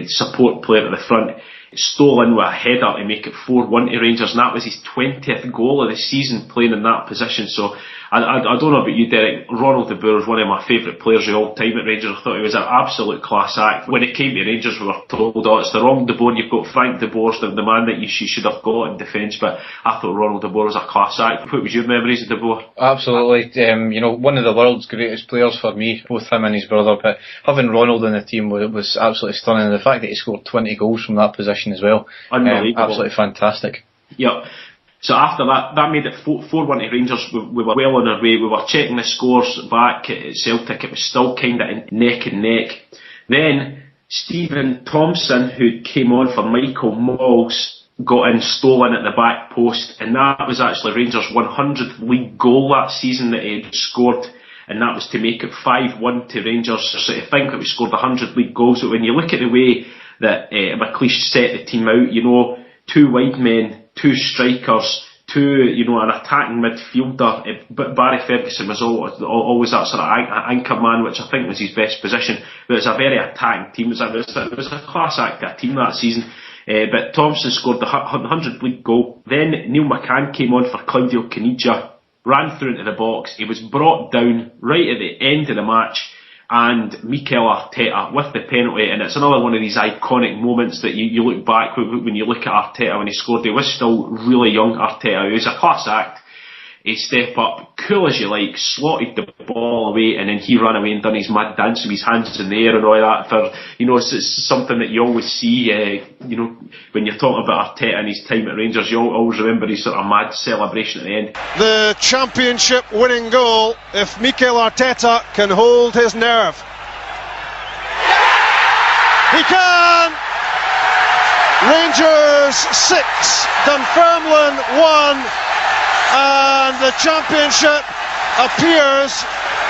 support player at the front, stole in with a header to make it 4-1 to Rangers, and that was his 20th goal of the season playing in that position. So I don't know about you, Derek, Ronald de Boer is one of my favourite players of all time at Rangers. I thought he was an absolute class act. When it came to Rangers, we were told, it's the wrong de Boer, you've got Frank de Boer, the man that you should have got in defence, but I thought Ronald de Boer was a class act. What was your memories of de Boer? Absolutely. One of the world's greatest players for me, both him and his brother, but having Ronald in the team was absolutely stunning. The fact that he scored 20 goals from that position as well, unbelievable. Absolutely fantastic. Yeah. So after that made it 4-1 to Rangers. We were well on our way. We were checking the scores back at Celtic. It was still kind of neck and neck. Then Stephen Thompson, who came on for Michael Malls, got in, stolen at the back post, and that was actually Rangers' 100th league goal that season that he had scored, and that was to make it 5-1 to Rangers. So to think that we scored 100 league goals, but when you look at the way that McLeish set the team out, 2 wide men, 2 strikers, an attacking midfielder. But Barry Ferguson was always that sort of anchor man, which I think was his best position. But it was a very attacking team. It was a class act of a team that season. But Thompson scored the 100th league goal. Then Neil McCann came on for Claudio Caniggia, ran through into the box. He was brought down right at the end of the match, and Mikel Arteta with the penalty, and it's another one of these iconic moments that you look back when you look at Arteta when he scored. He was still really young, Arteta. He was a class act. He'd step up, cool as you like, slotted the ball away, and then he ran away and done his mad dance with his hands in the air and all that. For it's something that you always see. When you're talking about Arteta and his time at Rangers, you always remember his sort of mad celebration at the end. The championship winning goal, if Mikel Arteta can hold his nerve. He can! Rangers 6, Dunfermline 1, and the championship appears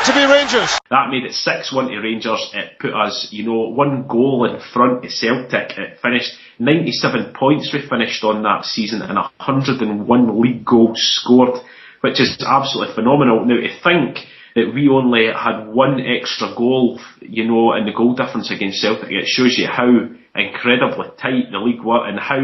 to be Rangers. That made it 6-1 to Rangers. It put us, one goal in front of Celtic. It finished 97 points we finished on that season and 101 league goals scored, which is absolutely phenomenal. Now, to think that we only had one extra goal, in the goal difference against Celtic, it shows you how incredibly tight the league was and how,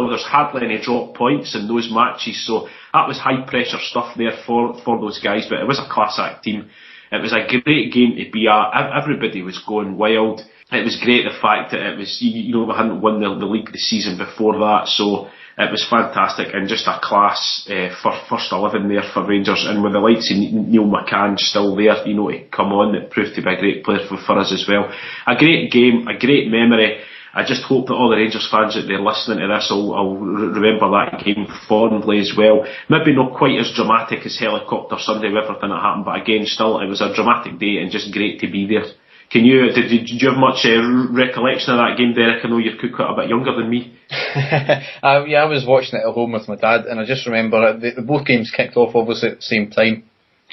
there's hardly any drop points in those matches. So that was high pressure stuff there for those guys, but it was a class act team. It was a great game to be at. Everybody was going wild. It was great the fact that it was, we hadn't won the league the season before that, so it was fantastic and just a class first 11 there for Rangers, and with the likes of Neil McCann still there, to come on, it proved to be a great player for us as well. A great game, a great memory. I just hope that all the Rangers fans out there listening to this will remember that game fondly as well. Maybe not quite as dramatic as Helicopter Sunday with everything that happened, but again, still, it was a dramatic day and just great to be there. Did you have much recollection of that game, Derek? I know you're quite a bit younger than me. I was watching it at home with my dad, and I just remember both games kicked off obviously at the same time.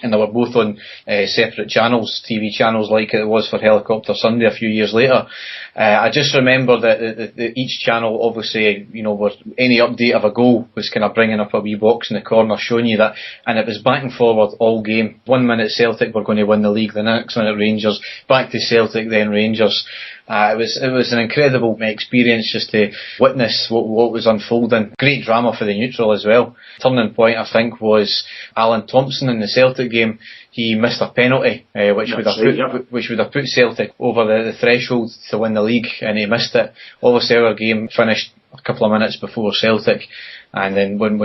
And they were both on separate channels, TV channels, like it was for Helicopter Sunday a few years later. I just remember that each channel, obviously, any update of a goal was kind of bringing up a wee box in the corner showing you that, and it was back and forward all game. 1 minute Celtic were going to win the league, the next minute Rangers, back to Celtic, then Rangers. It was an incredible experience just to witness what was unfolding. Great drama for the neutral as well. Turning point, I think, was Alan Thompson in the Celtic game. He missed a penalty, which would have put Celtic over the threshold to win the league, and he missed it. Obviously, our game finished a couple of minutes before Celtic. And then when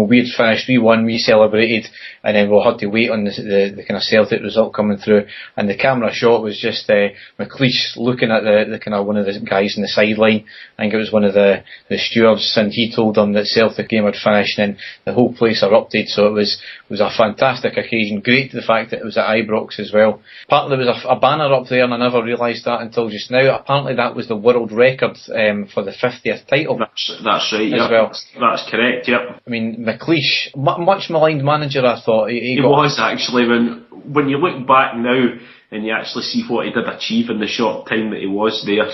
we had finished, we won, we celebrated, and then we had to wait on the kind of Celtic result coming through. And the camera shot was just McLeish looking at the kind of one of the guys in the sideline. I think it was one of the stewards, and he told them that Celtic game had finished, and the whole place erupted. So it was a fantastic occasion. Great the fact that it was at Ibrox as well. Apparently there was a banner up there, and I never realised that until just now. Apparently that was the world record for the 50th title. That's right. As well. That's correct, yep. I mean, McLeish, much maligned manager, I thought. He was actually, when you look back now and you actually see what he did achieve in the short time that he was there.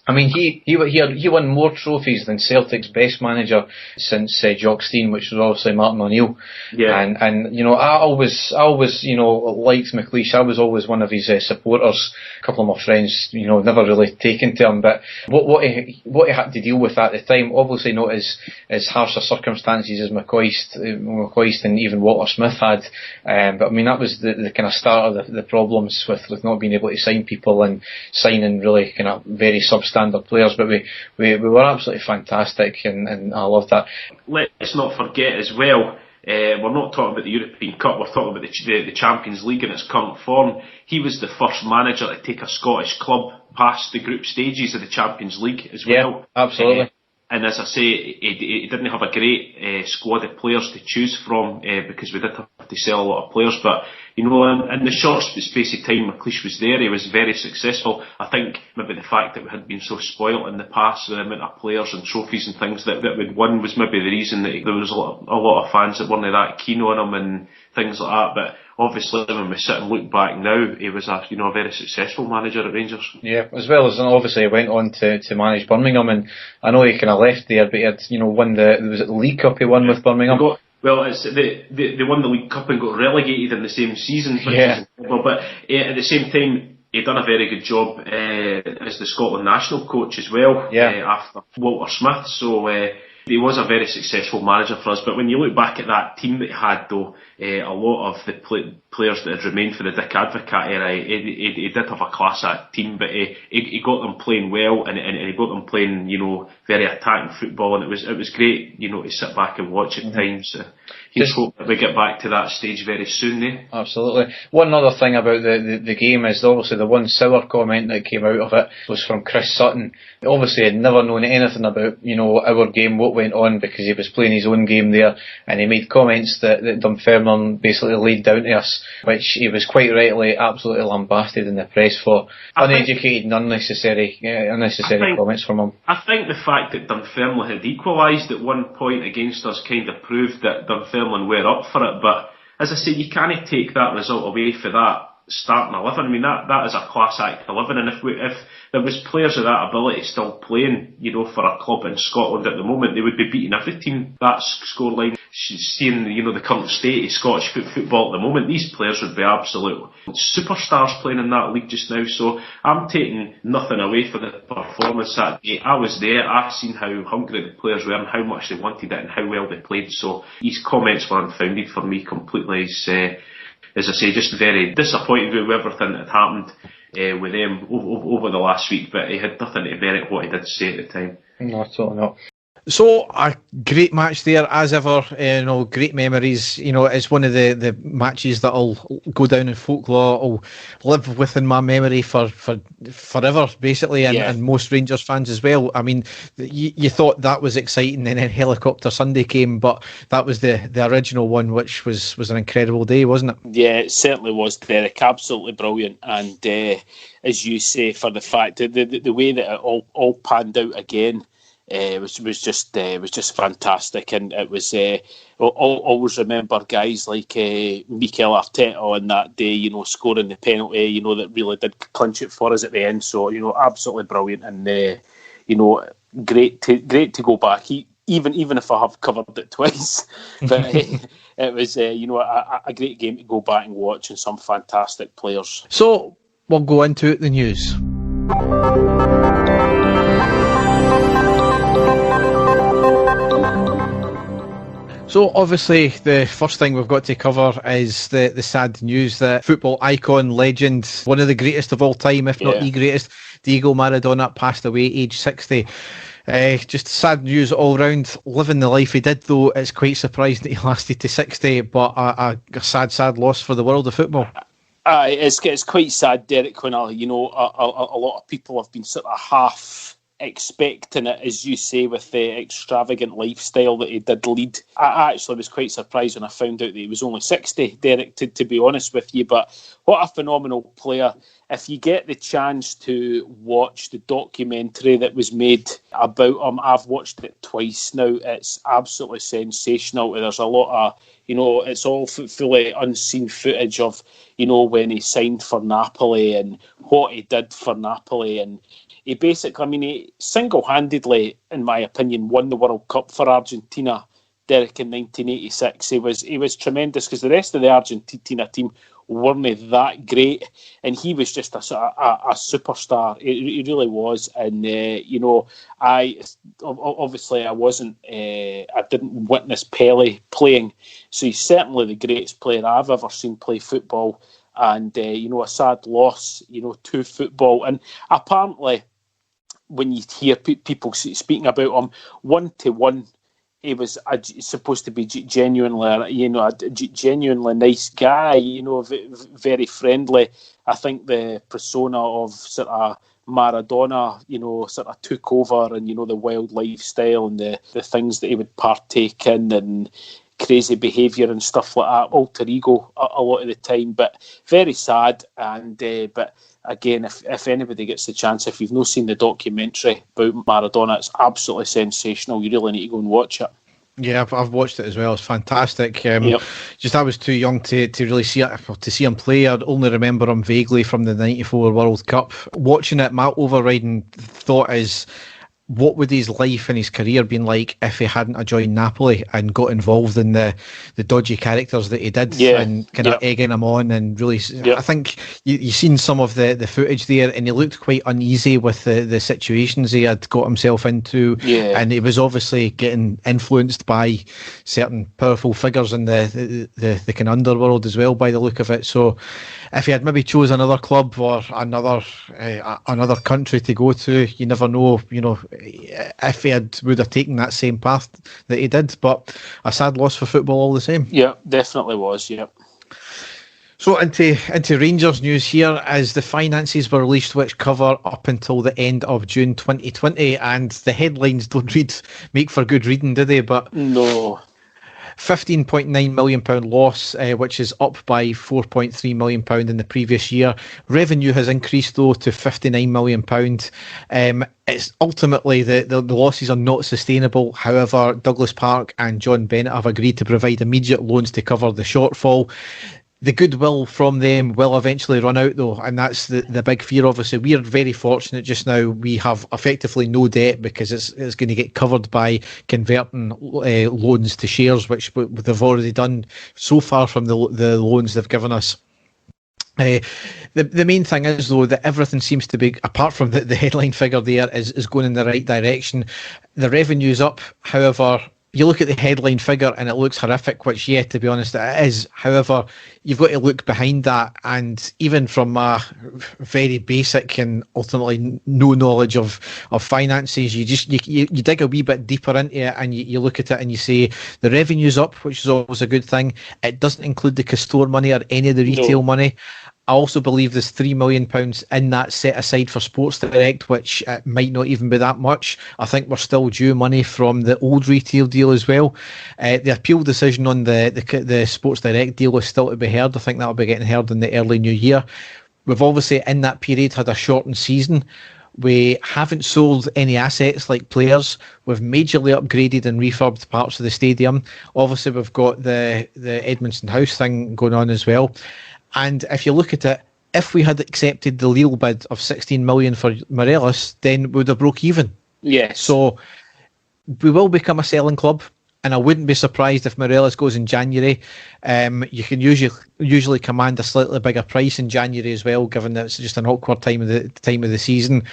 I mean, he won more trophies than Celtic's best manager since Jock Stein, which was obviously Martin O'Neill. Yeah. And I always liked McLeish. I was always one of his supporters. A couple of my friends, never really taken to him. But what he had to deal with at the time, obviously not as harsh a circumstances as McCoist and even Walter Smith had. But I mean, that was the kind of start of the problems with not being able to sign people and signing really kind of very substandard players, but we were absolutely fantastic, and I loved that. Let's not forget as well, we're not talking about the European Cup, we're talking about the Champions League in its current form. He was the first manager to take a Scottish club past the group stages of the Champions League as well. Yeah, absolutely. And as I say, he didn't have a great squad of players to choose from because we did have to sell a lot of players. But, in the short space of time McLeish was there, he was very successful. I think maybe the fact that we had been so spoilt in the past with the amount of players and trophies and things that we'd won was maybe the reason that there was a lot of fans that weren't that keen on him and things like that. But obviously, when we sit and look back now, he was a very successful manager at Rangers. Yeah, as well as obviously he went on to manage Birmingham, and I know he kind of left there, but he had won the League Cup he won with Birmingham. It's they won the League Cup and got relegated in the same season. But at the same time, he done a very good job as the Scotland national coach as well. After Walter Smith, so. He was a very successful manager for us, but when you look back at that team that he had, though, a lot of players that had remained for the Dick Advocat era, he did have a class act team, but he got them playing well, and he got them playing, very attacking football, and it was great, to sit back and watch at times. Just hope that we get back to that stage very soon, eh? Absolutely. One other thing about the game is obviously the one sour comment that came out of it was from Chris Sutton. Obviously had never known anything about, our game, what went on, because he was playing his own game there, and he made comments that Dunfermline basically laid down to us, which he was quite rightly absolutely lambasted in the press for. Uneducated and unnecessary comments from him. I think the fact that Dunfermline had equalised at one point against us kind of proved that Dunfermline were up for it, but as I say, you can't take that result away for that starting 11. I mean, that is a class act 11, and if there was players of that ability still playing, for a club in Scotland at the moment, they would be beating every team. That scoreline, seeing the current state of Scottish football at the moment, these players would be absolute superstars playing in that league just now. So I'm taking nothing away for the performance that day. I was there, I've seen how hungry the players were and how much they wanted it and how well they played. So his comments were unfounded for me completely. As I say, just very disappointed with everything that had happened with them over the last week, but he had nothing to merit what he did say at the time. No, totally not. So a great match there as ever, great memories. It's one of the matches that'll go down in folklore. It'll live within my memory for forever, basically, and most Rangers fans as well. I mean, you thought that was exciting, and then Helicopter Sunday came, but that was the original one, which was an incredible day, wasn't it? Yeah, it certainly was, Derek. Absolutely brilliant, and as you say, for the fact that the way that it all panned out again. Was just fantastic, and it was. Always remember guys like Mikel Arteta on that day, scoring the penalty, that really did clinch it for us at the end. So absolutely brilliant, and great to go back. Even if I have covered it twice, but it was a great game to go back and watch, and some fantastic players. So we'll go into the news. So obviously the first thing we've got to cover is the sad news that football icon, legend, one of the greatest of all time, if not the greatest, Diego Maradona, passed away age 60. Just sad news all round. Living the life he did, though. It's quite surprising that he lasted to 60, but a sad loss for the world of football. It's quite sad, Derek, when a lot of people have been sort of half expecting it, as you say, with the extravagant lifestyle that he did lead. I actually was quite surprised when I found out that he was only 60, Derek, to be honest with you. But what a phenomenal player. If you get the chance to watch the documentary that was made about him, I've watched it twice now. It's absolutely sensational. There's a lot of, it's all fully unseen footage of, when he signed for Napoli and what he did for Napoli. And he basically, he single-handedly, in my opinion, won the World Cup for Argentina, Derek, in 1986. He was tremendous, because the rest of the Argentina team weren't that great, and he was just a superstar. He really was. And I wasn't. I didn't witness Pele playing, so he's certainly the greatest player I've ever seen play football. And a sad loss, to football. And apparently, when you hear people speaking about him, 1-to-1, he was supposed to be genuinely, a genuinely nice guy, very friendly. I think the persona of sort of Maradona, sort of took over, and, the wild lifestyle and the things that he would partake in and crazy behaviour and stuff like that, alter ego a lot of the time. But very sad. And but again, if anybody gets the chance, if you've not seen the documentary about Maradona, it's absolutely sensational. You really need to go and watch it. Yeah, I've watched it as well. It's fantastic. Just I was too young to really see it, to see him play. I'd only remember him vaguely from the '94 World Cup. Watching it, my overriding thought is, what would his life and his career been like if he hadn't joined Napoli and got involved in the dodgy characters that he did, and kind of egging him on, and really, I think you've seen some of the footage there, and he looked quite uneasy with the situations he had got himself into, and he was obviously getting influenced by certain powerful figures in the kind of underworld as well, by the look of it. So if he had maybe chose another club or another country to go to, you never know, if he would have taken that same path that he did. But a sad loss for football all the same. Yeah, definitely was. Yeah. So into Rangers news here, as the finances were released, which cover up until the end of June 2020, and the headlines don't make for good reading, do they? But no. £15.9 million loss, which is up by £4.3 million in the previous year. Revenue has increased, though, to £59 million. It's ultimately the losses are not sustainable. However, Douglas Park and John Bennett have agreed to provide immediate loans to cover the shortfall. The goodwill from them will eventually run out, though, and that's the big fear. Obviously, we are very fortunate just now. We have effectively no debt because it's going to get covered by converting loans to shares, which they've already done so far from the loans they've given us. The main thing is, though, that everything seems to be, apart from the headline figure there, is going in the right direction. The revenue's up, however. You look at the headline figure and it looks horrific, which, to be honest, it is. However, you've got to look behind that, and even from a very basic and ultimately no knowledge of finances, you dig a wee bit deeper into it, and you look at it and you say the revenue's up, which is always a good thing. It doesn't include the Castore money or any of the retail money. I also believe there's £3 million in that set aside for Sports Direct, which might not even be that much. I think we're still due money from the old retail deal as well. The appeal decision on the Sports Direct deal is still to be heard. I think that'll be getting heard in the early new year. We've obviously in that period had a shortened season. We haven't sold any assets like players. We've majorly upgraded and refurbed parts of the stadium. Obviously, we've got the Edmiston House thing going on as well. And if you look at it, if we had accepted the Lille bid of 16 million for Morelos, then we would have broke even. Yes. So we will become a selling club, and I wouldn't be surprised if Morelos goes in January. You can usually command a slightly bigger price in January as well, given that it's just an awkward time of the season.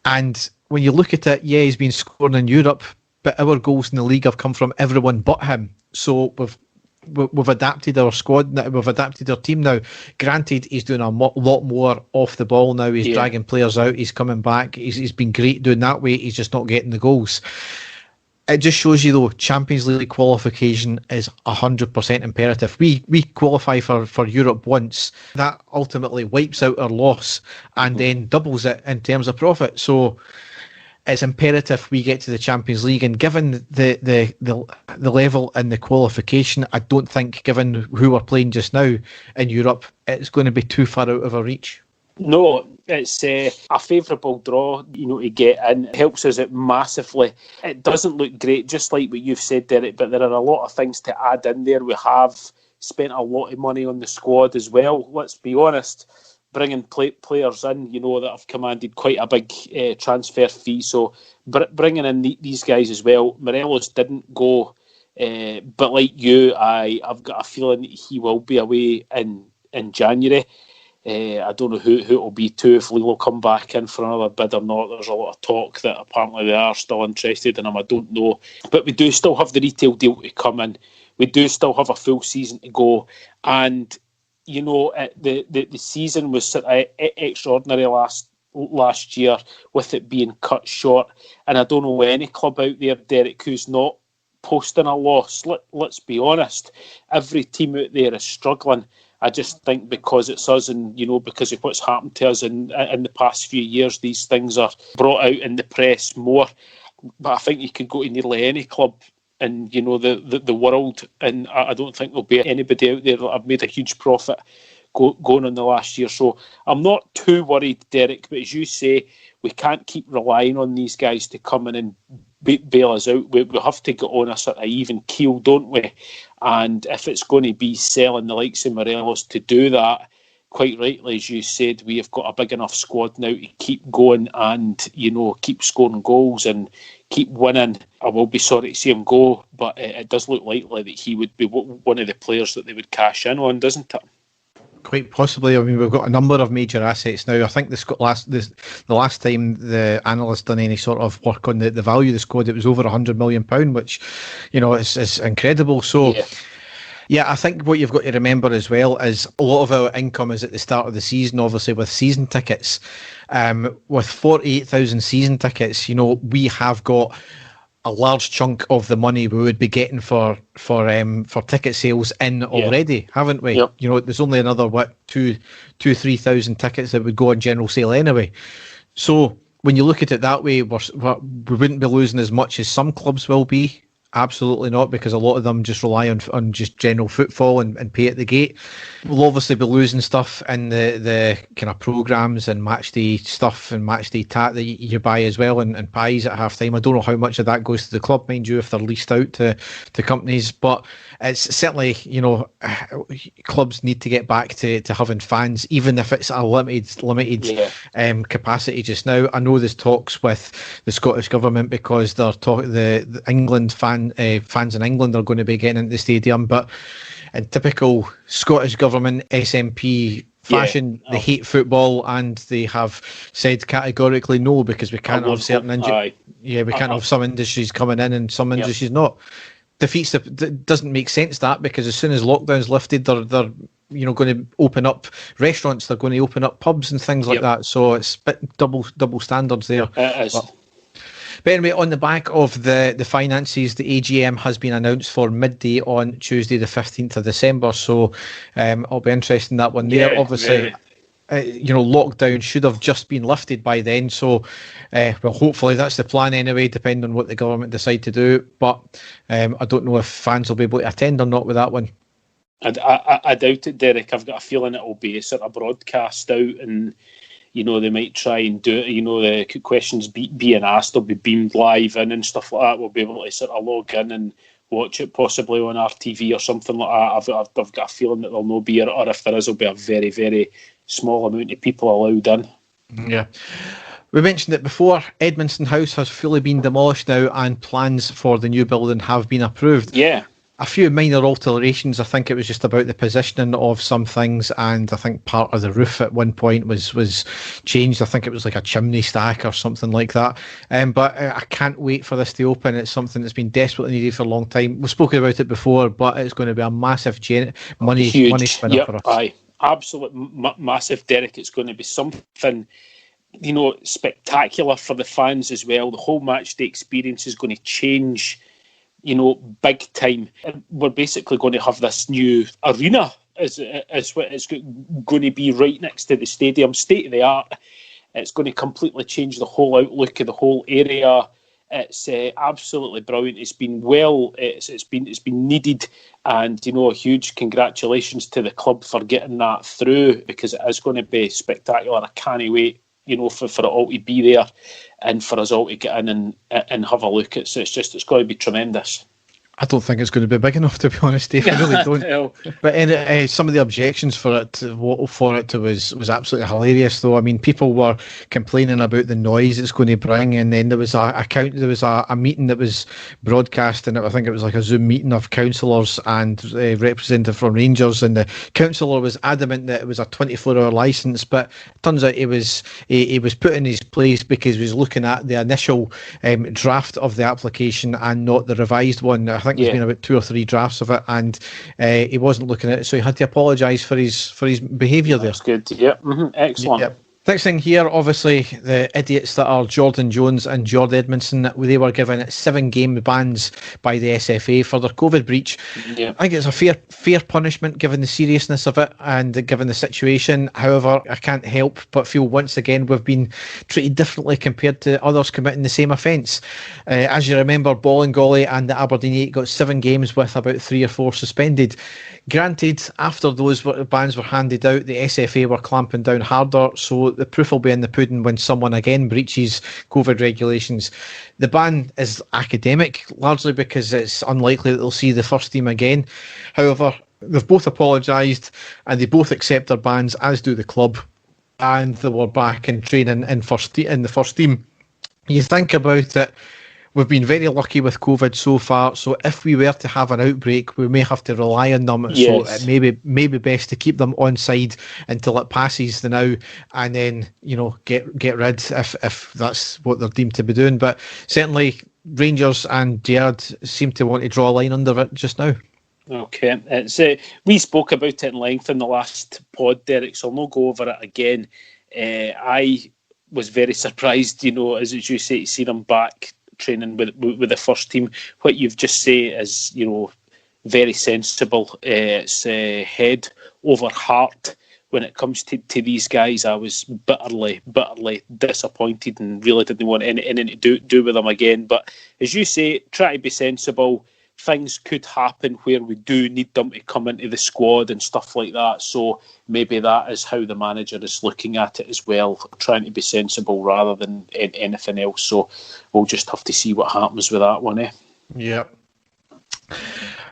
And when you look at it, he's been scoring in Europe, but our goals in the league have come from everyone but him. So we've adapted our squad, we've adapted our team now. Granted, he's doing a lot more off the ball now. He's dragging players out, he's coming back. He's been great doing that way. He's just not getting the goals. It just shows you, though, Champions League qualification is 100% imperative. We qualify for Europe once. That ultimately wipes out our loss and then doubles it in terms of profit. So it's imperative we get to the Champions League, and given the level and the qualification, I don't think, given who we're playing just now in Europe, it's going to be too far out of our reach. No, it's a favourable draw, to get in. It helps us out massively. It doesn't look great, just like what you've said, Derek, but there are a lot of things to add in there. We have spent a lot of money on the squad as well, let's be honest. Bringing players in, that have commanded quite a big transfer fee. So bringing in these guys as well. Morelos didn't go, but like you, I've got a feeling he will be away in January. I don't know who it will be to, if Lille will come back in for another bid or not. There's a lot of talk that apparently they are still interested in him. I don't know. But we do still have the retail deal to come in. We do still have a full season to go. And the season was extraordinary last year, with it being cut short. And I don't know any club out there, Derek, who's not posting a loss. Let's be honest. Every team out there is struggling. I just think because it's us, and because of what's happened to us in the past few years, these things are brought out in the press more. But I think you can go to nearly any club in the world, and I don't think there'll be anybody out there that have made a huge profit going on the last year. So I'm not too worried, Derek, but as you say, we can't keep relying on these guys to come in and bail us out. We have to get on a sort of even keel, don't we? And if it's going to be selling the likes of Morelos to do that, quite rightly, as you said, we have got a big enough squad now to keep going and, keep scoring goals and keep winning. I will be sorry to see him go, but it does look likely that he would be one of the players that they would cash in on, doesn't it? Quite possibly. I mean, we've got a number of major assets now. I think the last time the analyst done any sort of work on the value of the squad, it was over £100 million, which, is incredible. So, yeah, I think what you've got to remember as well is a lot of our income is at the start of the season, obviously, with season tickets. With 48,000 season tickets, we have got a large chunk of the money we would be getting for ticket sales in already, haven't we? Yep. There's only another 3,000 tickets that would go on general sale anyway. So when you look at it that way, we wouldn't be losing as much as some clubs will be. Absolutely not, because a lot of them just rely on just general footfall and pay at the gate. We'll obviously be losing stuff in the kind of programmes and match day stuff and match day tat that you buy as well, and pies at half time. I don't know how much of that goes to the club, mind you, if they're leased out to companies, but it's certainly, clubs need to get back to having fans, even if it's a limited capacity just now. I know there's talks with the Scottish Government because they're the England fans in England are going to be getting into the stadium, but in typical Scottish Government SNP fashion, they hate football, and they have said categorically no, because we can't have certain we can't have some industries coming in and some industries not. Doesn't make sense, that, because as soon as lockdown's lifted, they're going to open up restaurants, they're going to open up pubs and things like that. So it's a bit double standards there. It is. But anyway, on the back of the finances, the AGM has been announced for midday on Tuesday, the 15th of December. So I'll be interested in that one there. Yeah, obviously, lockdown should have just been lifted by then. So, hopefully that's the plan anyway, depending on what the government decide to do. But I don't know if fans will be able to attend or not with that one. I doubt it, Derek. I've got a feeling it will be sort of broadcast out, and they might try and do it. The questions being asked will be beamed live in and stuff like that. We'll be able to sort of log in and watch it possibly on RTV or something like that. I've got a feeling that there'll no be, or if there is, there'll be a very, very small amount of people allowed in. Yeah. We mentioned it before, Edmiston House has fully been demolished now, and plans for the new building have been approved. Yeah. A few minor alterations. I think it was just about the positioning of some things, and I think part of the roof at one point was changed. I think it was like a chimney stack or something like that. But I can't wait for this to open. It's something that's been desperately needed for a long time. We've spoken about it before, but it's going to be a massive money spinner for us. Aye, absolute massive, Derek. It's going to be something spectacular for the fans as well. The whole match day experience is going to change, big time. We're basically going to have this new arena as what it's going to be right next to the stadium, state of the art. It's going to completely change the whole outlook of the whole area. It's absolutely brilliant. It's been it's been needed, and a huge congratulations to the club for getting that through, because it is going to be spectacular. I can't wait, for it all to be there and for us all to get in and have a look. It's going to be tremendous. I don't think it's going to be big enough, to be honest, Dave. I really don't. No. But some of the objections for it was absolutely hilarious, though. I mean, people were complaining about the noise it's going to bring, and then there was a meeting that was broadcast, and I think it was like a Zoom meeting of councillors and a representative from Rangers, and the councillor was adamant that it was a 24-hour licence, but it turns out he was put in his place because he was looking at the initial draft of the application and not the revised one. I think there's been about 2 or 3 drafts of it, and he wasn't looking at it, so he had to apologise for his behaviour there. That's good. Yeah, excellent. Yep. Next thing here, obviously, the idiots that are Jordan Jones and Jord Edmondson, they were given 7-game bans by the SFA for their COVID breach. Yeah. I think it's a fair punishment given the seriousness of it and given the situation. However, I can't help but feel once again we've been treated differently compared to others committing the same offence. As you remember, Bolingoli and the Aberdeen 8 got 7 games with about 3 or 4 suspended. Granted, after those bans were handed out, the SFA were clamping down harder, so the proof will be in the pudding when someone again breaches COVID regulations. The ban is academic, largely because it's unlikely that they'll see the first team again. However, they've both apologised and they both accept their bans, as do the club, and they were back in training in the first team. You think about it, we've been very lucky with COVID so far, so if we were to have an outbreak, we may have to rely on them. Yes. So it may be best to keep them on side until it passes the now, and then, get rid if that's what they're deemed to be doing. But certainly Rangers and Gerrard seem to want to draw a line under it just now. Okay, we spoke about it in length in the last pod, Derek, so I'll not go over it again. I was very surprised, as you say, to see them back training with the first team. What you've just said is, very sensible. It's head over heart when it comes to these guys. I was bitterly disappointed and really didn't want anything to do with them again. But as you say, try to be sensible. Things could happen where we do need them to come into the squad and stuff like that. So maybe that is how the manager is looking at it as well, trying to be sensible rather than anything else. So we'll just have to see what happens with that one, eh? Yeah.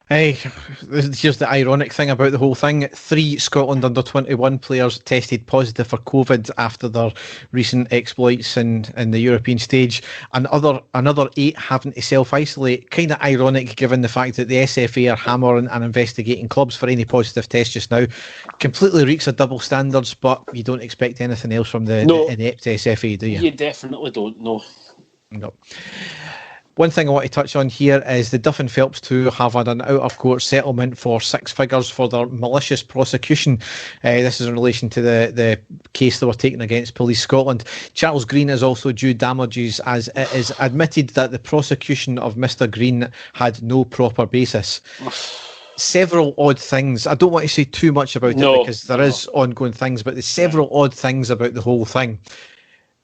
Hey, here's the ironic thing about the whole thing. 3 Scotland under-21 players tested positive for COVID after their recent exploits in the European stage. Another 8 having to self-isolate. Kind of ironic given the fact that the SFA are hammering and investigating clubs for any positive test just now. Completely reeks of double standards, but you don't expect anything else from the inept SFA, do you? You definitely don't, no. No. One thing I want to touch on here is the Duff and Phelps 2 have had an out-of-court settlement for 6 figures for their malicious prosecution. This is in relation to the case they were taking against Police Scotland. Charles Green is also due damages, as it is admitted that the prosecution of Mr Green had no proper basis. Several odd things. I don't want to say too much about it because there is ongoing things, but there's several odd things about the whole thing.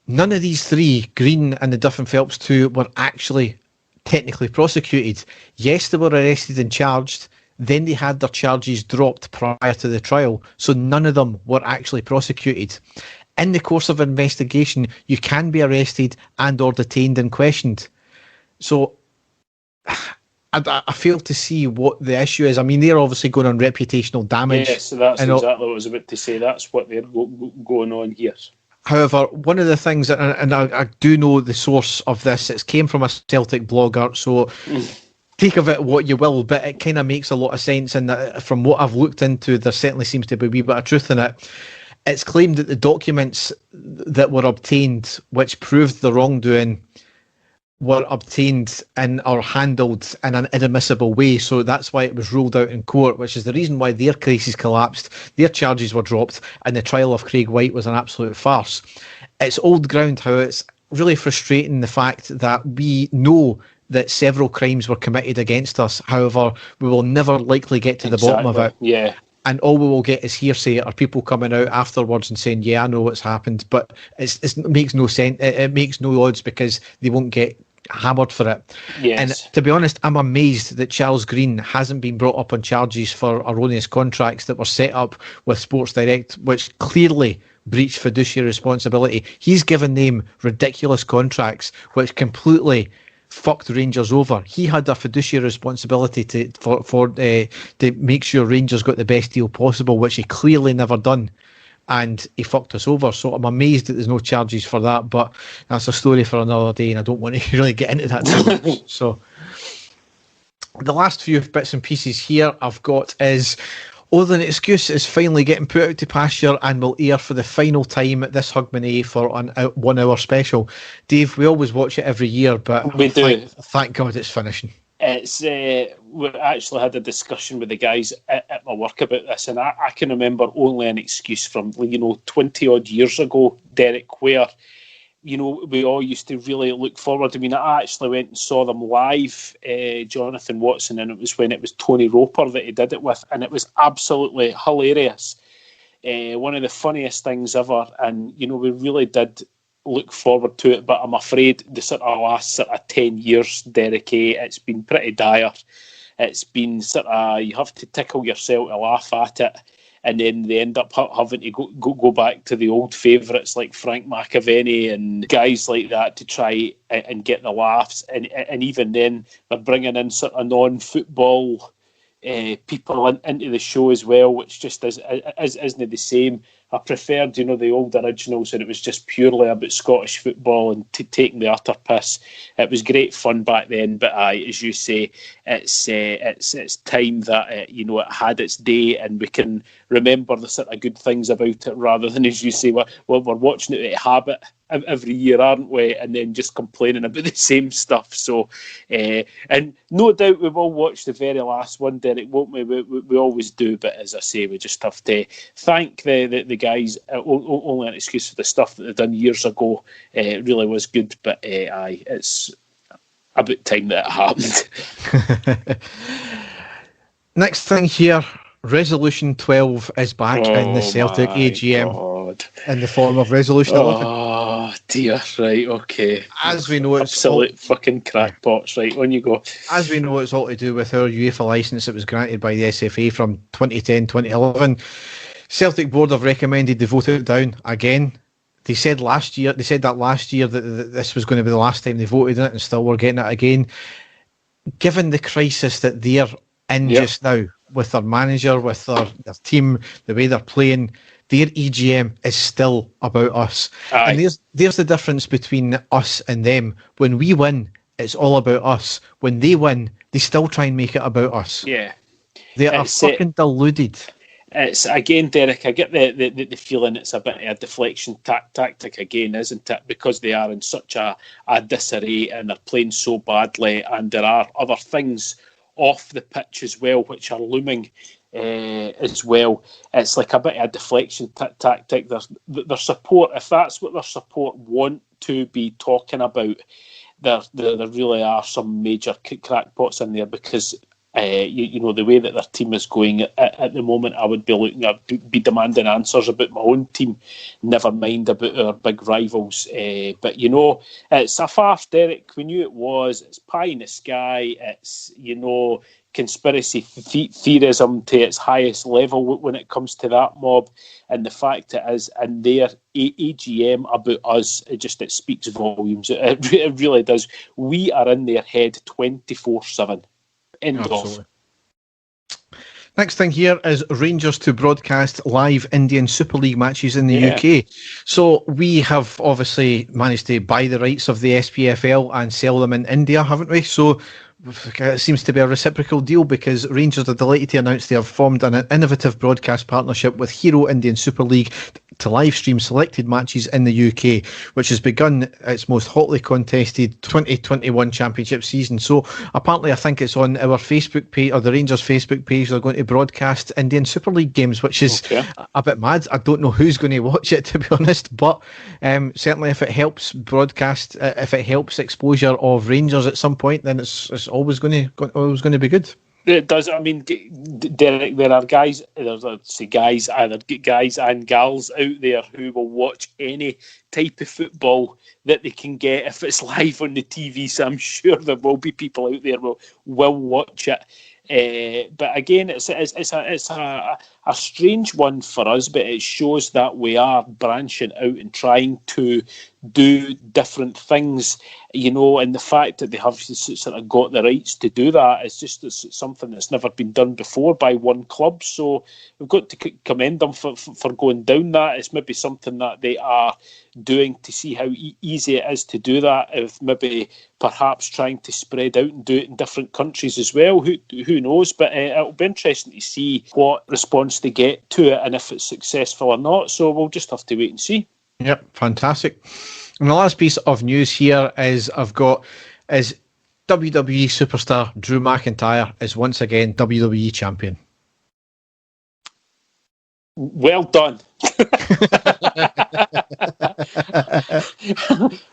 None of these 3, Green and the Duff and Phelps 2, were actually technically prosecuted. Yes, they were arrested and charged, then they had their charges dropped prior to the trial, so none of them were actually prosecuted. In the course of an investigation, you can be arrested and or detained and questioned. So I fail to see what the issue is. I mean, they're obviously going on reputational damage. Yes, so that's exactly what I was about to say. That's what they're going on here. However, one of the things, and I do know the source of this, it came from a Celtic blogger, so take of it what you will, but it kind of makes a lot of sense, and from what I've looked into, there certainly seems to be a wee bit of truth in it. It's claimed that the documents that were obtained, which proved the wrongdoing, were obtained and are handled in an inadmissible way, so that's why it was ruled out in court, which is the reason why their cases collapsed, their charges were dropped, and the trial of Craig White was an absolute farce. It's old ground how it's really frustrating the fact that we know that several crimes were committed against us, however, we will never likely get to the bottom of it. Yeah. And all we will get is hearsay, or people coming out afterwards and saying, yeah, I know what's happened, but it makes no sense. It makes no odds because they won't get hammered for it. Yes. And to be honest, I'm amazed that Charles Green hasn't been brought up on charges for erroneous contracts that were set up with Sports Direct, which clearly breached fiduciary responsibility. He's given them ridiculous contracts which completely fucked Rangers over. He had a fiduciary responsibility to make sure Rangers got the best deal possible, which he clearly never done. And he fucked us over. So I'm amazed that there's no charges for that, but that's a story for another day, and I don't want to really get into that too much. So the last few bits and pieces here I've got is Other Than Excuse is finally getting put out to pasture and will air for the final time at this Hogmanay for an 1 hour special. Dave, we always watch it every year, but we do. Thank God it's finishing. It's we actually had a discussion with the guys at my work about this, and I can remember Only an Excuse from 20 odd years ago, Derek, where we all used to really look forward. I mean, I actually went and saw them live, Jonathan Watson, and it was when it was Tony Roper that he did it with, and it was absolutely hilarious. One of the funniest things ever, and we really did look forward to it, but I'm afraid the last 10 years, Derek, it's been pretty dire. It's been you have to tickle yourself to laugh at it, and then they end up having to go back to the old favourites like Frank McAvenny and guys like that to try and get the laughs, and even then they're bringing in non-football people into the show as well, which just isn't the same. I preferred, the old originals, and it was just purely about Scottish football and taking the utter piss. It was great fun back then, but as you say, it's time that it had its day, and we can remember the sort of good things about it, rather than, as you say, we're watching it at habit every year, aren't we? And then just complaining about the same stuff. So, and no doubt we will watch the very last one, Derek, won't we? We always do, but as I say, we just have to thank the guys. Only an excuse for the stuff that they've done years ago. It really was good, but it's about time that it happened. Next thing here, Resolution 12 is back in the Celtic AGM. God. In the form of Resolution 11. Oh dear, right, okay. As we know, it's absolute fucking crackpots, right, on you go. As we know, it's all to do with our UEFA licence that was granted by the SFA from 2010-2011. Celtic Board have recommended they vote it down again. They said that last year that this was going to be the last time they voted in it, and still we're getting it again. Given the crisis that they're in just now, with their manager, with their team, the way they're playing, their EGM is still about us. Aye. And there's the difference between us and them. When we win, it's all about us. When they win, they still try and make it about us. Yeah. They are fucking deluded. It's again, Derek, I get the feeling it's a bit of a deflection tactic again, isn't it? Because they are in such a disarray and they're playing so badly, and there are other things off the pitch as well which are looming as well. It's like a bit of a deflection tactic. Their support, if that's what their support want to be talking about, there really are some major crackpots in there, because the way that their team is going at the moment, I would be demanding answers about my own team, never mind about our big rivals. But it's a farce, Derek. We knew it was. It's pie in the sky. It's conspiracy theorism to its highest level when it comes to that mob. And the fact it is in their AGM about us, it speaks volumes. It really does. We are in their head 24/7. Absolutely. Next thing here is Rangers to broadcast live Indian Super League matches in the UK. So we have obviously managed to buy the rights of the SPFL and sell them in India, haven't we? So it seems to be a reciprocal deal, because Rangers are delighted to announce they have formed an innovative broadcast partnership with Hero Indian Super League to live stream selected matches in the UK, which has begun its most hotly contested 2021 championship season. So apparently, I think it's on our Facebook page, or the Rangers Facebook page, they're going to broadcast Indian Super League games, which is a bit mad. I don't know who's going to watch it, to be honest, but certainly if it helps broadcast, if it helps exposure of Rangers at some point, then it's always going to be good. It does. I mean, Derek, there are guys, either guys and gals out there who will watch any type of football that they can get if it's live on the TV. So I'm sure there will be people out there who will watch it. But again, it's a strange one for us, but it shows that we are branching out and trying to do different things, and the fact that they have sort of got the rights to do that is just something that's never been done before by one club. So we've got to commend them for going down that. It's maybe something that they are doing to see how easy it is to do that, if maybe perhaps trying to spread out and do it in different countries as well. Who knows? But it'll be interesting to see what response they get to it and if it's successful or not. So we'll just have to wait and see. Yep, fantastic. And the last piece of news here is WWE superstar Drew McIntyre is once again WWE champion. Well done.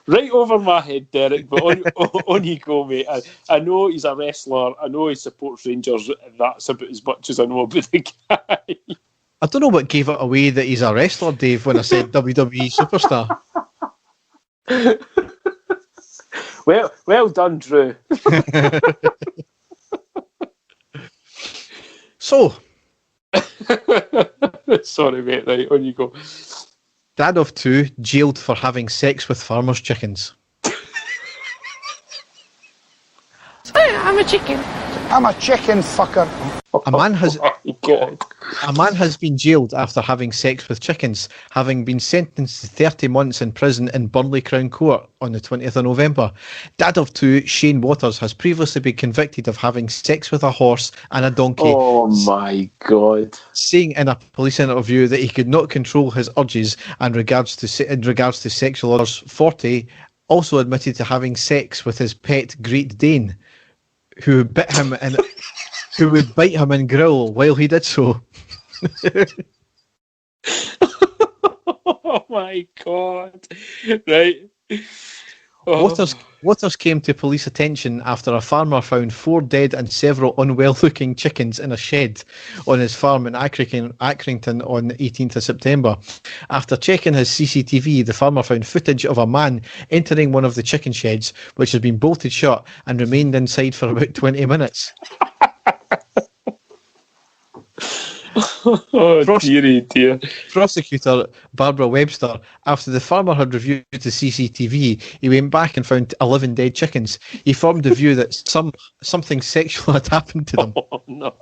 Right over my head, Derek, but on you go, mate. I know he's a wrestler. I know he supports Rangers. That's about as much as I know about the guy. I don't know what gave it away that he's a wrestler, Dave, when I said WWE superstar. Well done, Drew. So. Sorry, mate. Right, on you go. Dad of two jailed for having sex with farmers' chickens. I'm a chicken. I'm a chicken fucker. A man has God. A man has been jailed after having sex with chickens, having been sentenced to 30 months in prison in Burnley Crown Court on the 20th of November. Dad of two, Shane Waters, has previously been convicted of having sex with a horse and a donkey. Oh my God. Saying in a police interview that he could not control his urges in regards to sexual urges. 40 also admitted to having sex with his pet Great Dane, who bit him and who would bite him and growl while he did so. Oh my God. Right. Oh. Waters came to police attention after a farmer found 4 dead and several unwell-looking chickens in a shed on his farm in Accrington on 18th of September. After checking his CCTV, the farmer found footage of a man entering one of the chicken sheds, which had been bolted shut and remained inside for about 20 minutes. Oh, dear. Prosecutor Barbara Webster, after the farmer had reviewed the CCTV, he went back and found 11 dead chickens. He formed the view that something sexual had happened to them. Oh, no.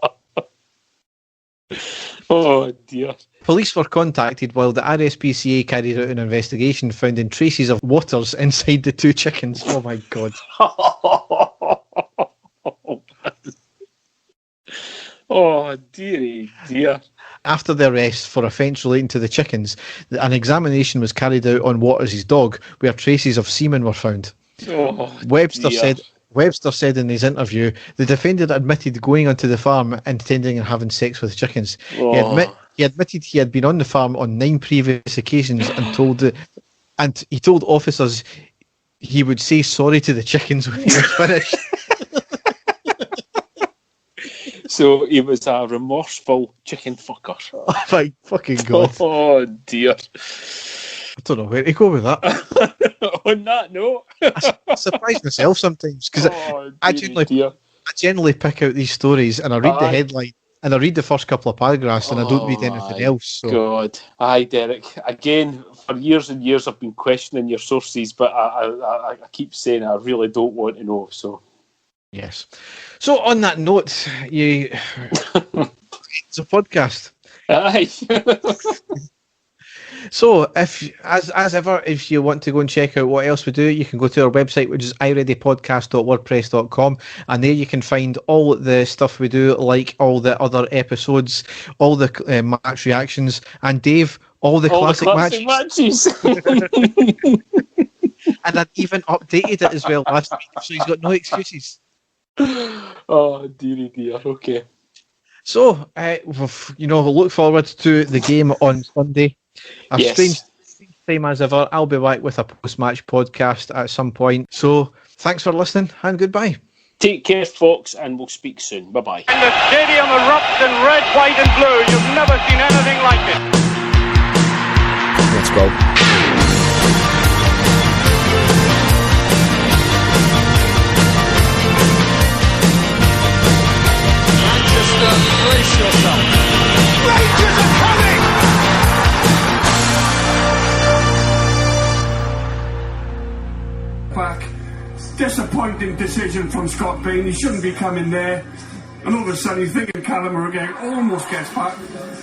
Oh, dear. Police were contacted while the RSPCA carried out an investigation, finding traces of Waters inside the 2 chickens. Oh, my God. Oh, dear. After the arrest for offence relating to the chickens, an examination was carried out on Waters' dog, where traces of semen were found. Oh, Webster said in his interview, the defendant admitted going onto the farm intending and having sex with chickens. Oh. He admitted he had been on the farm on 9 previous occasions and he told officers he would say sorry to the chickens when he was finished. So he was a remorseful chicken fucker. Oh my fucking God. Oh dear. I don't know where to go with that. On that note. I surprise myself sometimes because I generally pick out these stories and I read the headline and I read the first couple of paragraphs and I don't read anything else. So. God. Aye, Derek. Again, for years and years I've been questioning your sources, but I keep saying I really don't want to know. So. Yes. So on that note, it's a podcast. Aye. So if, as ever, if you want to go and check out what else we do, you can go to our website, which is ireadypodcast.wordpress.com, and there you can find all the stuff we do, like all the other episodes, all the match reactions, and Dave, all the classic matches. And I've even updated it as well last week, so he's got no excuses. Oh dear. Okay. So, we'll look forward to the game on Sunday. A strange time as ever. I'll be back with a post-match podcast at some point. So, thanks for listening and goodbye. Take care, folks, and we'll speak soon. Bye-bye. And the stadium erupts in red, white and blue. You've never seen anything like it. Let's go. Brace yourself. Rangers are coming! Back. Disappointing decision from Scott Bain. He shouldn't be coming there. And all of a sudden he's thinking Callum again almost gets back.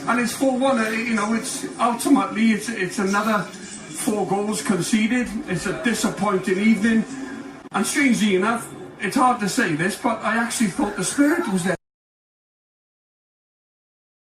And it's 4-1. It's ultimately it's another 4 goals conceded. It's a disappointing evening. And strangely enough, it's hard to say this, but I actually thought the spirit was there.